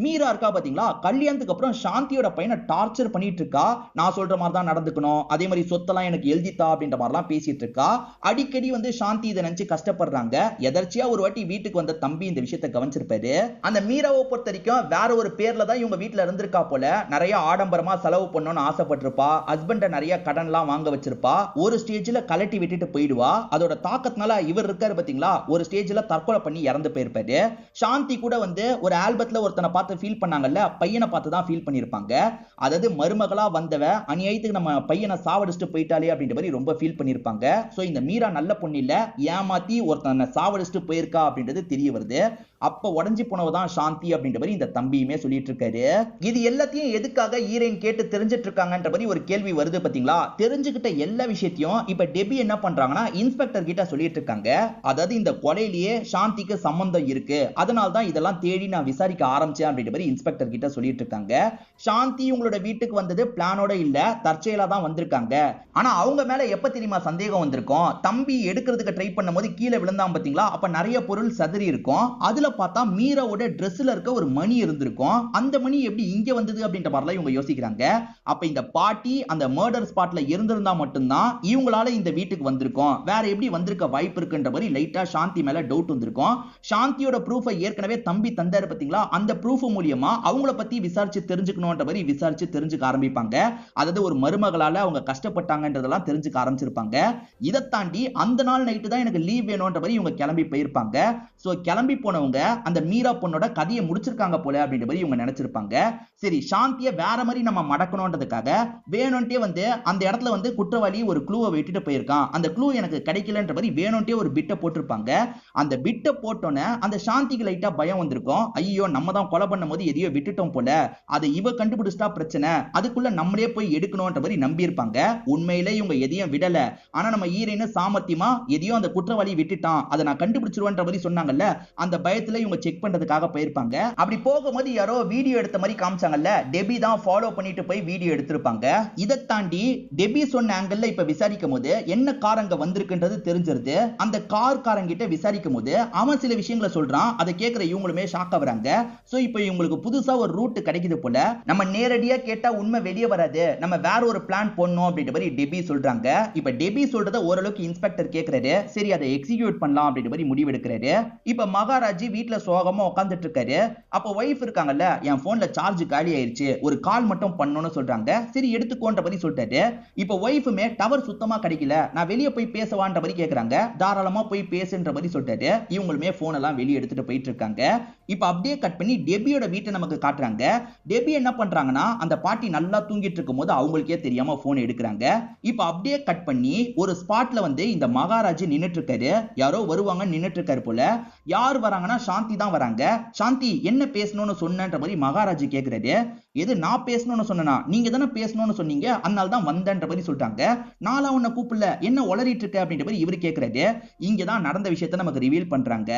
மீரா இருக்கா பாத்தீங்களா, கல்யாணத்துக்கு அப்புறம் சாந்தியோட பையனை டார்ச்சர் பண்ணிட்டு இருக்கா. நான் சொல்ற மாதிரி தான் நடந்துக்கணும், அதே மாதிரி சொத்தெல்லாம் எனக்கு எழுதித்தா அப்படின்ற மாதிரிலாம் பேசிட்டு இருக்கா. அடிக்கடி வந்து சாந்தி இதை நினைச்சு கஷ்டப்படுறாங்க. எதர்ச்சியா ஒரு வாட்டி வீட்டுக்கு வந்த தம்பி இந்த விஷயத்தை கவனிச்சிருப்பாரு. அந்த மீராவை பொறுத்த வரைக்கும் வேற ஒரு பேர்ல தான் இவங்க வீட்டுல இருந்திருக்கா போல. நிறைய ஆடம்பரமா செலவு பண்ணணும்னு ஆசைப்பட்டிருப்பா. ஹஸ்பண்ட நிறைய கடன்லாம் வாங்க வச்சிருப்பா. ஒரு ஸ்டேஜ்ல கலட்டி விட்டுட்டு போயிடுவா. அதோட தாக்கத்தினால இவர் இருக்காரு பாத்தீங்களா, ஒரு ஸ்டேஜ்ல தற்கொலை பண்ணி இறந்து போயிருப்பாரு. சாந்தி கூட வந்து ஒரு ஆல்பத்துல ஒருத்தனை பார்த்து ஃபீல் பண்ணாங்கல்ல, பையனை பார்த்து தான் ஃபீல் பண்ணிருப்பாங்க. அதாவது மருமகளா வந்தவ அநியாயத்துக்கு நம்ம பையனை சாவடிச்சுட்டு போயிட்டாலே அப்படின்ற மாதிரி ரொம்ப ஃபீல் பண்ணிருப்பாங்க. சோ இந்த மீரா நல்ல பொண்ணு இல்ல, ஏமாத்தி ஒருத்தனை சாவடிச்சுட்டு போயிருக்கா அப்படின்றது தெரிய வருது. அப்ப உடஞ்சி போனவதான் சாந்தி அப்படின்ற மாதிரி இந்த தம்பியுமே சொல்லிட்டு இருக்காரு. இது எல்லாத்தையும் எதுக்காக ஹீரோயின் கேட்டு தெரிஞ்சிட்டு இருக்காங்கன்ற மாதிரி ஒரு கேள்வி வருது பாத்தீங்களா. தெரிஞ்சுக்கிட்ட எல்லா விஷயத்தையும் இப்ப டெபி என்ன பண்றாங்கன்னா இன்ஸ்பெக்டர் கிட்ட சொல்லிட்டு இருக்காங்க. இருக்காங்க. அதாவது இந்த கொலையிலேயே சாந்திக்கு சம்பந்தம் இருக்கு, அதனால தான் இதெல்லாம் தேடி நான் விசாரிக்க ஆரம்பிச்சேன் அப்படின்ற மாதிரி இன்ஸ்பெக்டர் கிட்ட சொல்லிட்டு இருக்காங்க. சாந்தி உங்களோட வீட்டுக்கு வந்தது பிளானோட இல்ல, தற்செயலா தான் வந்திருக்காங்க. ஆனா அவங்க மேல எப்ப தெரியுமா சந்தேகம் வந்திருக்கும், தம்பி எடுக்கிறதுக்கு ட்ரை பண்ணும்போது கீழே விழுந்தான் பாத்தீங்களா, அப்ப நிறைய பொருள் சதறி இருக்கும். அதுல பார்த்தா மீராவோட ட்ரெஸ்ல இருக்க ஒரு மணி இருந்திருக்கும். அந்த மணி எப்படி இங்க வந்தது அப்படின்ற மாதிரிலாம் இவங்க யோசிக்கிறாங்க. அப்ப இந்த பாட்டி அந்த மர்டர் ஸ்பாட்ல இருந்திருந்தா மட்டும்தான் இவங்களால இந்த வீட்டுக்கு வந்திருக்கும், வேற எப்படி வந்திருக்க வாய்ப்பு இருக்குன்ற மாதிரி லைட்டா சாந்தி மேல டவுட் வந்திருக்கும். சாந்தியோட ப்ரூஃபை ஏற்கனவே தம்பி தந்தாரு பாத்தீங்களா, அந்த ப்ரூஃப் மூலியமா அவங்கள பத்தி விசாரிச்சு தெரிஞ்சுக்கணும்ன்ற மாதிரி விசாரிச்சு தெரிஞ்சுக்க ஆரம்பிப்பாங்க. அதாவது ஒரு மருமகளால அவங்க கஷ்டப்பட்டாங்கன்றதெல்லாம் தெரிஞ்சுக்க ஆரம்பிச்சிருப்பாங்க. இதை தாண்டி அந்த நாள் நைட்டு தான் எனக்கு லீவ் வேணும்ன்ற மாதிரி இவங்க கிளம்பி போயிருப்பாங்க. சோ கிளம்பி போனவங்க அந்த மீரா பொண்ணோட கதையை முடிச்சிருக்காங்க போல அப்படின்ற மாதிரி இவங்க நினைச்சிருப்பாங்க. சரி, சாந்தியை வேற மாதிரி நம்ம மடக்கணும்ன்றதுக்காக வேணும்ட்டே வந்து அந்த இடத்துல வந்து குற்றவாளி ஒரு க்ளூவை விட்டுட்டு போயிருக்கான், அந்த க்ளூ எனக்கு கிடைக்கலன்ற மாதிரி வேணும்ட்டே ஒரு பிட்டை போட்டிருப்பாங்க. அந்த பிட்டை போட்டோன்னே அந்த சாந்திக்கு லைட்டா பயம் வந்திருக்கும். ஐயோ, நம்ம தான் கொலை பண்ணும்போது எதையோ விட்டுட்டோம் போல, அதை இவ கண்டுபிடிச்சிட்டா பிரச்சனை, அதுக்குள்ள நம்மளே போய் எடுக்கணும்ன்ற மாதிரி நம்பி இருப்பாங்க. உண்மையிலே இவங்க எதையும் விடல, ஆனா நம்ம ஈரேன்னு சாமர்த்தியமா எதையோ அந்த குற்றவாளி விட்டுட்டான், அதை நான் கண்டுபிடிச்சிருவேன்ற மாதிரி சொன்னாங்கல்ல, அந்த பயத்துல இவங்க செக் பண்றதுக்காக போயிருப்பாங்க. அப்படி போகும்போது யாரோ வீடியோ எடுத்த மாதிரி காமிச்சாங்கல்ல, டெபி தான் ஃபாலோ பண்ணிட்டு போய் வீடியோ எடுத்திருப்பாங்க. இதை தாண்டி டெபி சொன்ன ஆங்கிள் இப்ப விசாரிக்கும் போது என்ன கார் அங்க வந்திருக்குன்றது தெரிஞ்சிருது. அந்த காரங்கிட்ட விசாரிக்கும் போது அவன் சில விஷயங்களை சொல்றான். அதை கேட்கிற இவங்களுமே ஷாக் ஆகுறாங்க. சோ இப்போ இவங்களுக்கு புதுசா ஒரு ரூட் கிடைக்குது போல, நம்ம நேரடியா கேட்டா உண்மை வெளியே வராது, நம்ம வேற ஒரு பிளான் போடணும் அப்படின்ற மாதிரி டெபி சொல்றாங்க. இப்ப டெபி சொல்றத ஓரளவுக்கு இன்ஸ்பெக்டர் கேட்கிறாரு. சரி, அதை எக்ஸிக்யூட் பண்ணலாம் அப்படின்ற மாதிரி முடிவு எடுக்கிறாரு. இப்ப மகாராஜி வீட்டுல சோகமா உட்கார்ந்துட்டு இருக்காரு. அப்ப ஒய்ஃப் இருக்காங்கல்ல, என் போன்ல சார்ஜ் காலி ஆயிருச்சு, ஒரு கால் மட்டும் பண்ணணும்னு சொல்றாங்க. சரி எடுத்துக்கோன்ற மாதிரி சொல்லிட்டாரு. இப்ப ஒய்ஃபுமே டவர் சுத்தமா கிடைக்கல, நான் வெளியே போய் பேசவான்ற மாதிரி கேக்குறாங்க. தாராளமா போய் பேசுன்ற மாதிரி சொல்லிட்டாரு. இவங்களுமே போன் எல்லாம் வெளியே எடுத்துட்டு போயிட்டு இருக்காங்க. இப்ப அப்படியே கட் பண்ணி டெபியோட வீட்டை நமக்கு காட்டுறாங்க. டெபி என்ன பண்றாங்கன்னா, அந்த பாட்டி நல்லா தூங்கிட்டு இருக்கும் போது அவங்களுக்கே தெரியாம போன் எடுக்கிறாங்க. இப்ப அப்படியே கட் பண்ணி ஒரு ஸ்பாட்ல வந்து இந்த மகாராஜ் நின்னுட்டு இருக்காரு. யாரோ வருவாங்க நின்னுட்டு இருக்காரு போல. யார் வராங்கன்னா சாந்தி தான் வராங்க. சாந்தி என்ன பேசணும்னு சொன்னன்ற மாதிரி மகாராஜ் கேக்குறாரு. எது நான் பேசணும்னு சொன்னா, நீங்க தானே பேசணும்னு சொன்னீங்க, அதனால தான் வந்தன்ற மாதிரி சொல்லிட்டாங்க. நாளா உன்னை கூப்பிடல, என்ன உளறிட்டு இருக்க அப்படின்ற மாதிரி இவரு கேக்குறாரு. இங்க தான் நடந்த விஷயத்தை நமக்கு ரிவீல் பண்றாங்க.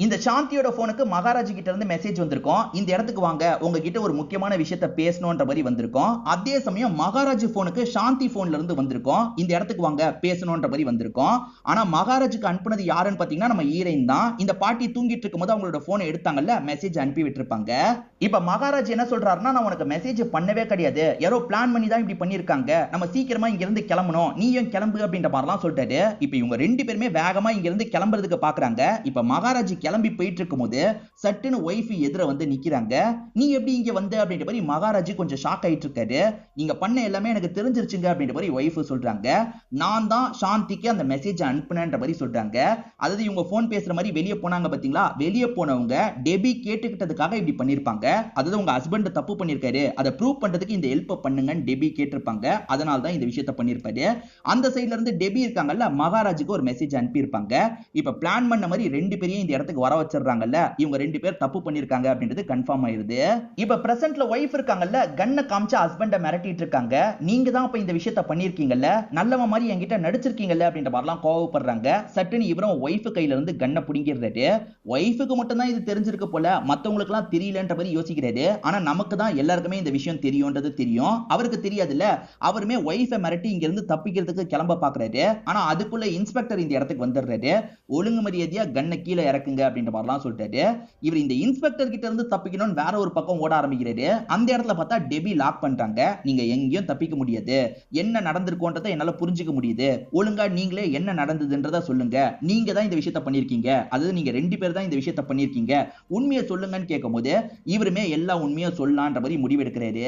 இந்த சாந்தியோட போனுக்கு மகாராஜ் கிட்ட இருந்து மெசேஜ் வந்திருக்கும், இந்த இடத்துக்கு வாங்க, உங்ககிட்ட ஒரு முக்கியமான விஷயத்தை பேசணும்ன்ற மாதிரி வந்திருக்கும். அதே சமயம் மகாராஜ் போனுக்கு சாந்தி போன்ல இருந்து வந்திருக்கும், இந்த இடத்துக்கு வாங்க பேசணும்ன்ற மாதிரி வந்திருக்கும். ஆனா மகாராஜுக்கு அனுப்புனது யாருன்னு பாத்தீங்கன்னா நம்ம ஈரன் தான். இந்த பாட்டி தூங்கிட்டு இருக்கும்போது அவங்களோட போனை எடுத்தாங்கல்ல, மெசேஜ் அனுப்பி விட்டுருப்பாங்க. இப்ப மகாராஜ் என்ன சொல்றாருன்னா, நான் உனக்கு மெசேஜ் பண்ணவே கிடையாது, யாரோ பிளான் பண்ணி தான் இப்படி பண்ணிருக்காங்க, நம்ம சீக்கிரமா இங்க இருந்து கிளம்பணும், நீயும் கிளம்பு அப்படின்ற மாதிரிலாம் சொல்லிட்டாரு. இப்ப இவங்க ரெண்டு பேருமே வேகமா இங்க இருந்து கிளம்புறதுக்கு பாக்குறாங்க. இப்ப மகாராஜ் கிளம்பி போயிட்டு இருக்கும்போது சட்டுன்னு ஒய்ஃப் எதிர வந்து நிக்கிறாங்க. நீ எப்படி இங்க வந்த அப்படின்ற மாதிரி மகாராஜ் கொஞ்சம் ஷாக் ஆயிட்டு இருக்காரு. நீங்க பண்ண எல்லாமே எனக்கு தெரிஞ்சிருச்சுங்க அப்படின்ற மாதிரி ஒய்ஃப் சொல்றாங்க. நான் தான் சாந்திக்கு அந்த மெசேஜ் அனுப்புனேன்ற மாதிரி சொல்றாங்க. அதாவது இவங்க போன் பேசுற மாதிரி வெளியே போனாங்க பாத்தீங்களா, வெளியே போனவங்க டெபி கேட்டுக்கிட்டதுக்காக இப்படி பண்ணிருப்பாங்க. அதாவது உங்க ஹஸ்பண்ட் தப்பு பண்ணிருக்காரு, அதை ப்ரூவ் பண்றதுக்கு இந்த ஹெல்ப் பண்ணுங்கன்னு டெபி கேட்டிருப்பாங்க. அதனால தான் இந்த விஷயத்தை பண்ணிருப்பாரு. அந்த சைடுல இருந்து டெபி இருக்காங்கல்ல, மகாராஜுக்கு ஒரு மெசேஜ் அனுப்பியிருப்பாங்க. இப்ப பிளான் பண்ண மாதிரி ரெண்டு பேரையும் இந்த இடத்துக்கு வர வச்சிடுறாங்கல்ல, இவங்க ரெண்டு பேர் தப்பு பண்ணிருக்காங்க அப்படின்றது கன்ஃபார்ம் ஆயிருது. இப்ப பிரசன்ட்ல ஒய்ஃப் இருக்காங்கல்ல, கண்ணை காமிச்சு ஹஸ்பண்ட மிரட்டிட்டு இருக்காங்க. நீங்க தான் இப்ப இந்த விஷயத்தை பண்ணிருக்கீங்கல்ல, நல்லவ மாதிரி என்கிட்ட நடிச்சிருக்கீங்கல்ல அப்படின்ற மாதிரிலாம் கோவப்படுறாங்க. சட்டுன்னு இவரும் ஒய்ஃப் கையில இருந்து கண்ணை புடிங்கிடுறாரு. ஒய்ஃபுக்கு மட்டும் தான் இது தெரிஞ்சிருக்கு போல, மத்தவங்களுக்கு எல்லாம் தெரியலன்ற மாதிரி யோசிக்கிறாரு. ஆனா நமக்கு தான் எல்லாருக்குமே இந்த விஷயம் தெரியும்ன்றது தெரியும், அவருக்கு தெரியாதுல்ல. அவருமே ஒய்ஃபை மிரட்டி இங்க இருந்து தப்பிக்கிறதுக்கு கிளம்ப பாக்குறாரு. ஆனா அதுக்குள்ள இன்ஸ்பெக்டர் இந்த இடத்துக்கு வந்துடுறாரு. ஒழுங்கு மரியாதையா கண்ணை கீழே இறக்குங்க அப்படின்ற மாதிரிலாம் சொல்லிட்டாரு. இவர் இந்த இன்ஸ்பெக்டர் கிட்ட இருந்து தப்பிக்கணும்னு வேற ஒரு பக்கம் ஓட ஆரம்பிக்கிறாரு. அந்த இடத்துல பார்த்தா டெபி லாக் பண்ணிட்டாங்க. நீங்க எங்கேயும் தப்பிக்க முடியாது, என்ன நடந்திருக்கோன்றதை என்னால புரிஞ்சுக்க முடியுது, ஒழுங்கா நீங்களே என்ன நடந்ததுன்றத சொல்லுங்க, நீங்க தான் இந்த விஷயத்தை பண்ணிருக்கீங்க, அதாவது நீங்க ரெண்டு பேர் தான் இந்த விஷயத்தை பண்ணிருக்கீங்க, உண்மையை சொல்லுங்கன்னு கேட்கும்போது இவருமே எல்லா உண்மையை சொல்லலான்ற மாதிரி முடிவெடுக்கிறாரு.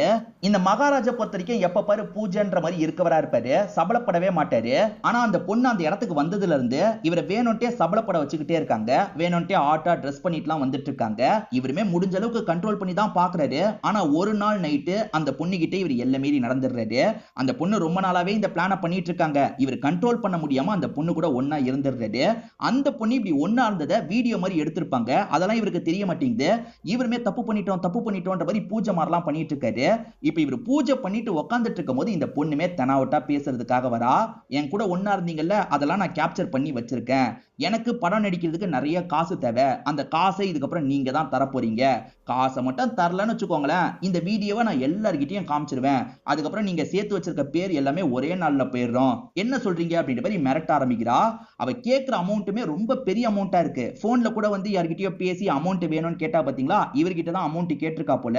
இந்த மகாராஜா பொறுத்த வரைக்கும் எப்ப பாரு பூஜைன்ற மாதிரி இருக்கவரா இருப்பாரு, சபலப்படவே மாட்டாரு. ஆனா அந்த பொண்ணு அந்த இடத்துக்கு வந்ததுல இருந்து இவரை வேணும்ட்டே சபலப்பட வச்சுக்கிட்டே இருக்காங்க. வேணும்ட்டே ஆட்டா ட்ரெஸ் பண்ணிட்டுலாம் வந்துட்டு இருக்காங்க. இவருமே முடிஞ்ச அளவுக்கு கண்ட்ரோல் பண்ணி தான் பாக்குறாரு. ஆனா ஒரு நாள் நைட்டு அந்த பொண்ணு கிட்ட இவர் எல்லை மீறி நடந்துடுறாரு. அந்த பொண்ணு ரொம்ப நாளாவே இந்த பிளான பண்ணிட்டு இருக்காங்க. இவர் கண்ட்ரோல் பண்ண முடியாம அந்த பொண்ணு கூட ஒன்னா இருந்துடுறாரு. அந்த பொண்ணு இப்படி ஒன்னா இருந்ததை வீடியோ மாதிரி எடுத்திருப்பாங்க. அதெல்லாம் இவருக்கு தெரிய மாட்டேங்குது. இவருமே தப்பு பண்ணிட்டு தப்பு பண்ணிட்டோம்ன்ற மாதிரி பூஜை மாதிரிலாம் பண்ணிட்டு இருக்காரு. இப்ப இவர் பூஜை பண்ணிட்டு உட்கார்ந்துட்டு இருக்கும்போது இந்த பொண்ணுமே தெனாவட்டா பேசுறதுக்காக வரா. என் கூட ஒண்ணா இருந்தீங்கல்ல, அதெல்லாம் நான் கேப்சர் பண்ணி வச்சிருக்கேன். எனக்கு படம் நடிக்கிறதுக்கு நிறைய காசு தேவை. அந்த காசை இதுக்கப்புறம் நீங்க தான் தரப்போறீங்க. காசை மட்டும் தரலன்னு வச்சுக்கோங்களேன், இந்த வீடியோவை நான் எல்லார்கிட்டயும் காமிச்சிருவேன். அதுக்கப்புறம் நீங்க சேர்த்து வச்சிருக்க பேர் எல்லாமே ஒரே நாள்ல போயிடுறோம். என்ன சொல்றீங்க அப்படின்ற மாதிரி மிரட்ட ஆரம்பிக்கிறா. அவ கேட்கிற அமௌண்ட்டுமே ரொம்ப பெரிய அமௌண்டா இருக்கு. போன்ல கூட வந்து யார்கிட்டயோ பேசி அமௌண்ட் வேணும்னு கேட்டா பாத்தீங்களா, இவர்கிட்ட தான் அமௌண்ட் கேட்டிருக்கா போல.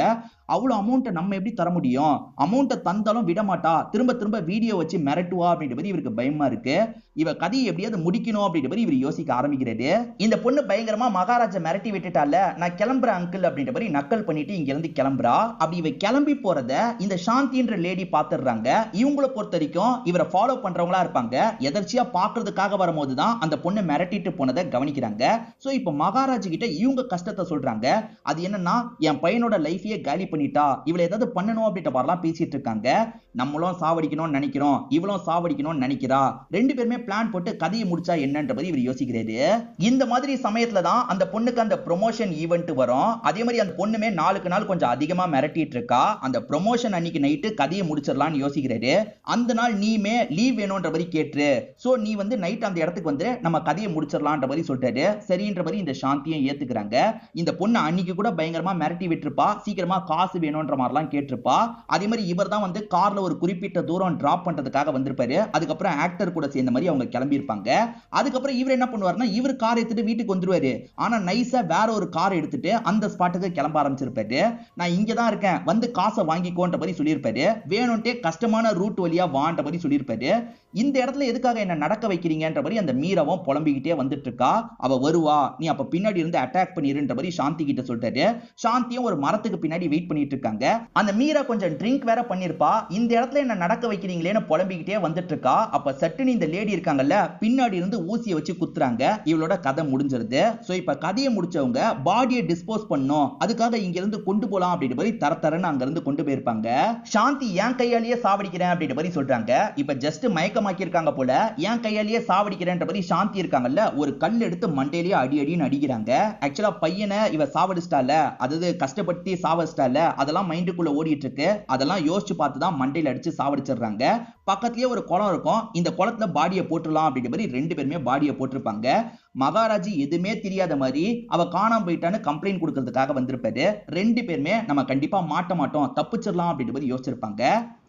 அவ்வளவு அமௌண்ட் நம்ம எப்படி தர முடியும்? அமௌண்ட்டை தந்தாலும் விட மாட்டா, திரும்ப திரும்ப வீடியோ வச்சு மிரட்டுவா அப்படின்ற மாதிரி இவருக்கு பயமா இருக்கு. இவ கதையை எப்படியாவது முடிக்கணும் அப்படின்ற மாதிரி இவர் யோசிக்க ஆரம்பிக்கிறாரு. இந்த பொண்ணு பயங்கரமா மகாராஜா மிரட்டி விட்டுட்டால, நான் கிளம்புறேன் அங்கிள் அப்படின்ற மாதிரி நக்கல் பண்ணிட்டு இங்க இருந்து கிளம்புறா. அப்படி இவ கிளம்பி போறத இந்த சாந்தின்ற லேடி பாத்துறாங்க. இவங்களை பொறுத்த வரைக்கும் இவரை ஃபாலோ பண்றவங்களா இருப்பாங்க. எதர்ச்சியா பாக்குறதுக்காக வரும்போதுதான் அந்த பொண்ணு மிரட்டிட்டு போனதை கவனிக்கிறாங்க. சோ இப்ப மகாராஜ் கிட்ட இவங்க கஷ்டத்தை சொல்றாங்க. அது என்னன்னா, என் பையனோட லைஃபையே காலி பண்ணிட்டா, இவளை ஏதாவது பண்ணணும் அப்படின்ற மாதிரிலாம் பேசிட்டு இருக்காங்க. நம்மளும் சாவடிக்கணும்னு நினைக்கிறோம், இவளும் சாவடிக்கணும்னு நினைக்கிறா. ரெண்டு பேருமே பிளான் போட்டு கதையை முடிச்சா என்னன்ற மாதிரி இவர் யோசிக்கிறாரு. இந்த மாதிரி சமயத்துல தான் அந்த பொண்ணுக்கு அந்த ப்ரொமோஷன் ஈவென்ட் வரும். அதே மாதிரி அந்த பொண்ணுமே நாளுக்கு நாள் கொஞ்சம் அதிகமா மிரட்டிட்டு இருக்கா. அந்த ப்ரொமோஷன் அன்னைக்கு நைட்டு கதையை முடிச்சிடலாம்னு யோசிக்கிறாரு. அந்த நாள் நீமே லீவ் வேணும்ன்ற மாதிரி கேட்டு, சோ நீ வந்து நைட் அந்த இடத்துக்கு வந்து நம்ம கதையை முடிச்சிடலாம்ன்ற மாதிரி சொல்லிட்டாரு. சரின்ற மாதிரி இந்த சாந்தியும் ஏத்துக்கிறாங்க. இந்த பொண்ணு அன்னைக்கு கூட பயங்கரமா மிரட்டி விட்டுருப்பா, சீக்கிரமா காசு வேணும்ன்ற மாதிரிலாம் கேட்டிருப்பா. அதே மாதிரி இவர் தான் வந்து கார்ல ஒரு குறிப்பிட்ட தூரம் டிராப் பண்றதுக்காக வந்திருப்பாரு. அதுக்கப்புறம் ஆக்டர் கூட சேர்ந்த மாதிரி அவங்க கிளம்பி இருப்பாங்க. அதுக்கப்புறம் இவர் என்ன பண்ணுவாருன்னா, இவர் கார் எடுத்துட்டு வீட்டுக்கு வந்துருவாரு. ஆனா நைஸா வேற ஒரு கார் எடுத்துட்டு அந்த ஸ்பாட்டுக்கு கிளம்ப ஆரம்பிச்சிருப்பாரு. நான் இங்க தான் இருக்கேன், வந்து காசை வாங்கிக்கோன்ற மாதிரி சொல்லியிருப்பாரு. வேணும்ட்டே கஷ்டமான ரூட் வழியா வான்ற மாதிரி சொல்லியிருப்பாரு. இந்த இடத்துல எதுக்காக என்ன நடக்க வைக்கிறீங்கன்ற மாதிரி அந்த மீராவும் புலம்பிக்கிட்டே வந்துட்டு இருக்கா. அவ வருவா, நீ அப்ப பின்னாடி இருந்து அட்டாக் பண்ணிருன்ற மாதிரி சாந்தி கிட்ட சொல்லிட்டாரு. சாந்தியும் ஒரு மரத்துக்கு பின்னாடி வெயிட் பண்ணிட்டு இருக்காங்க. அந்த மீரா கொஞ்சம் ட்ரிங்க் வேற பண்ணிருப்பா. இந்த இடத்துல என்ன நடக்க வைக்கிறீங்களேன்னு புலம்பிக்கிட்டே வந்துட்டு இருக்கா. அப்ப சட்டுன்னு இந்த லேடி இருக்காங்கல்ல, பின்னாடி இருந்து ஊசியை வச்சு குத்துறாங்க. இவளோட கதை முடிஞ்சிருது. சோ இப்ப கதையை முடிச்சவங்க பாடியை டிஸ்போஸ் பண்ணும், அதுக்காக இங்க இருந்து கொண்டு போலாம் அப்படின்ற மாதிரி தரன்னு அங்க இருந்து கொண்டு போயிருப்பாங்க. சாந்தி என் கையாலேயே சாவடிக்கிறேன் அப்படின்ற மாதிரி சொல்றாங்க. இப்ப ஜஸ்ட் மயக்கமாக்கி இருக்காங்க போல, என் கையாலேயே சாவடிக்கிறேன்ற மாதிரி சாந்தி இருக்காங்கல்ல, ஒரு கல் எடுத்து மண்டையிலேயே அடி அடின்னு அடிக்கிறாங்க. ஆக்சுவலா பையனை இவ சாவடிச்சிட்டால, அதாவது கஷ்டப்பட்டு சாவடிச்சிட்டால, அதெல்லாம் மைண்டுக்குள்ள ஓடிட்டு இருக்கு. அதெல்லாம் யோசிச்சு பார்த்து தான் மண்டையில அடிச்சு சாவடிச்சிடுறாங்க. பக்கத்துலயே ஒரு குளம் இருக்கும், இந்த குளத்துல பாடியை போட்டுடலாம் அப்படின்ற மாதிரி ரெண்டு பேருமே பாடியை போட்டிருப்பாங்க. மகாராஜி எதுவுமே தெரியாத மாதிரி அவ காணாம போயிட்டான்னு கம்ப்ளைண்ட் கொடுக்கிறதுக்காக வந்திருப்பாரு. ரெண்டு பேருமே நம்ம கண்டிப்பா மாட்ட மாட்டோம், தப்பிச்சிடலாம் அப்படின்ற மாதிரி யோசிச்சிருப்பாங்க.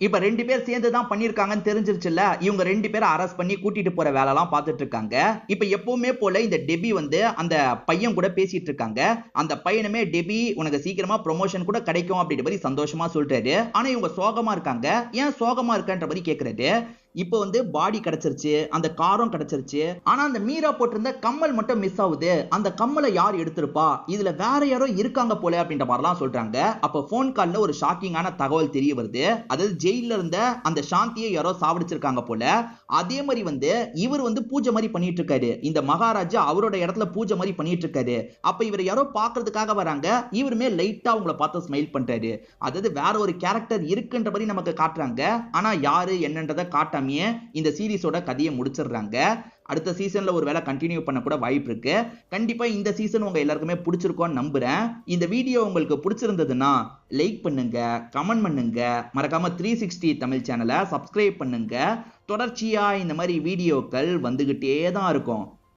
இப்ப ரெண்டு பேர் சேர்ந்து தான் பண்ணிருக்காங்கன்னு தெரிஞ்சிருச்சுல்ல, இவங்க ரெண்டு பேரை அரெஸ்ட் பண்ணி கூட்டிட்டு போற வேலை எல்லாம் பார்த்துட்டு இருக்காங்க. இப்ப எப்பவுமே போல இந்த டெபி வந்து அந்த பையன் கூட பேசிட்டு இருக்காங்க. அந்த பையனுமே டெபி உனக்கு சீக்கிரமா ப்ரொமோஷன் கூட கிடைக்கும் அப்படின்ற மாதிரி சந்தோஷமா சொல்றாரு. ஆனா இவங்க சோகமா இருக்காங்க. ஏன் சோகமா இருக்கன்ற மாதிரி கேக்குறாரு. இப்போ வந்து பாடி கிடைச்சிருச்சு, அந்த காரும் கிடைச்சிருச்சு. ஆனா அந்த மீரா போட்டிருந்த கம்மல் மட்டும் மிஸ் ஆகுது. அந்த கம்மலை யார் எடுத்திருப்பா, இதுல வேற யாரோ இருக்காங்க போல அப்படின்ற மாதிரிலாம் சொல்றாங்க. அப்ப போன் கால்ல ஒரு ஷாக்கிங்கான தகவல் தெரிய வருது. அதாவது ஜெயில இருந்த அந்த சாந்தியை யாரோ சாவடிச்சிருக்காங்க போல. அதே மாதிரி வந்து இவர் வந்து பூஜை மாதிரி பண்ணிட்டு இருக்காரு. இந்த மகாராஜா அவரோட இடத்துல பூஜை மாதிரி பண்ணிட்டு இருக்காரு. அப்ப இவர் யாரோ பாக்குறதுக்காக வராங்க. இவருமே லைட்டா அவங்கள பார்த்து ஸ்மைல் பண்றாரு. அதாவது வேற ஒரு கேரக்டர் இருக்குன்ற மாதிரி நமக்கு காட்டுறாங்க. ஆனா யாரு என்னன்றதை காட்டாம இந்த சீரிஸோட கதையை முடிச்சிடுறாங்க. அடுத்த சீசன்ல ஒரு வேளை கண்டினியூ பண்ண கூட வாய்ப்பு இருக்கு. கண்டிப்பா இந்த சீசன் உங்க எல்லாருக்குமே பிடிச்சிருக்கும்னு நம்புறேன். இந்த வீடியோ உங்களுக்கு பிடிச்சிருந்ததுன்னா லைக் பண்ணுங்க, கமெண்ட் பண்ணுங்க, மறக்காம 360 தமிழ் சேனலை சப்ஸ்கிரைப் பண்ணுங்க. தொடர்ச்சியா இந்த மாதிரி வீடியோக்கள் வந்துகிட்டே தான் இருக்கும்.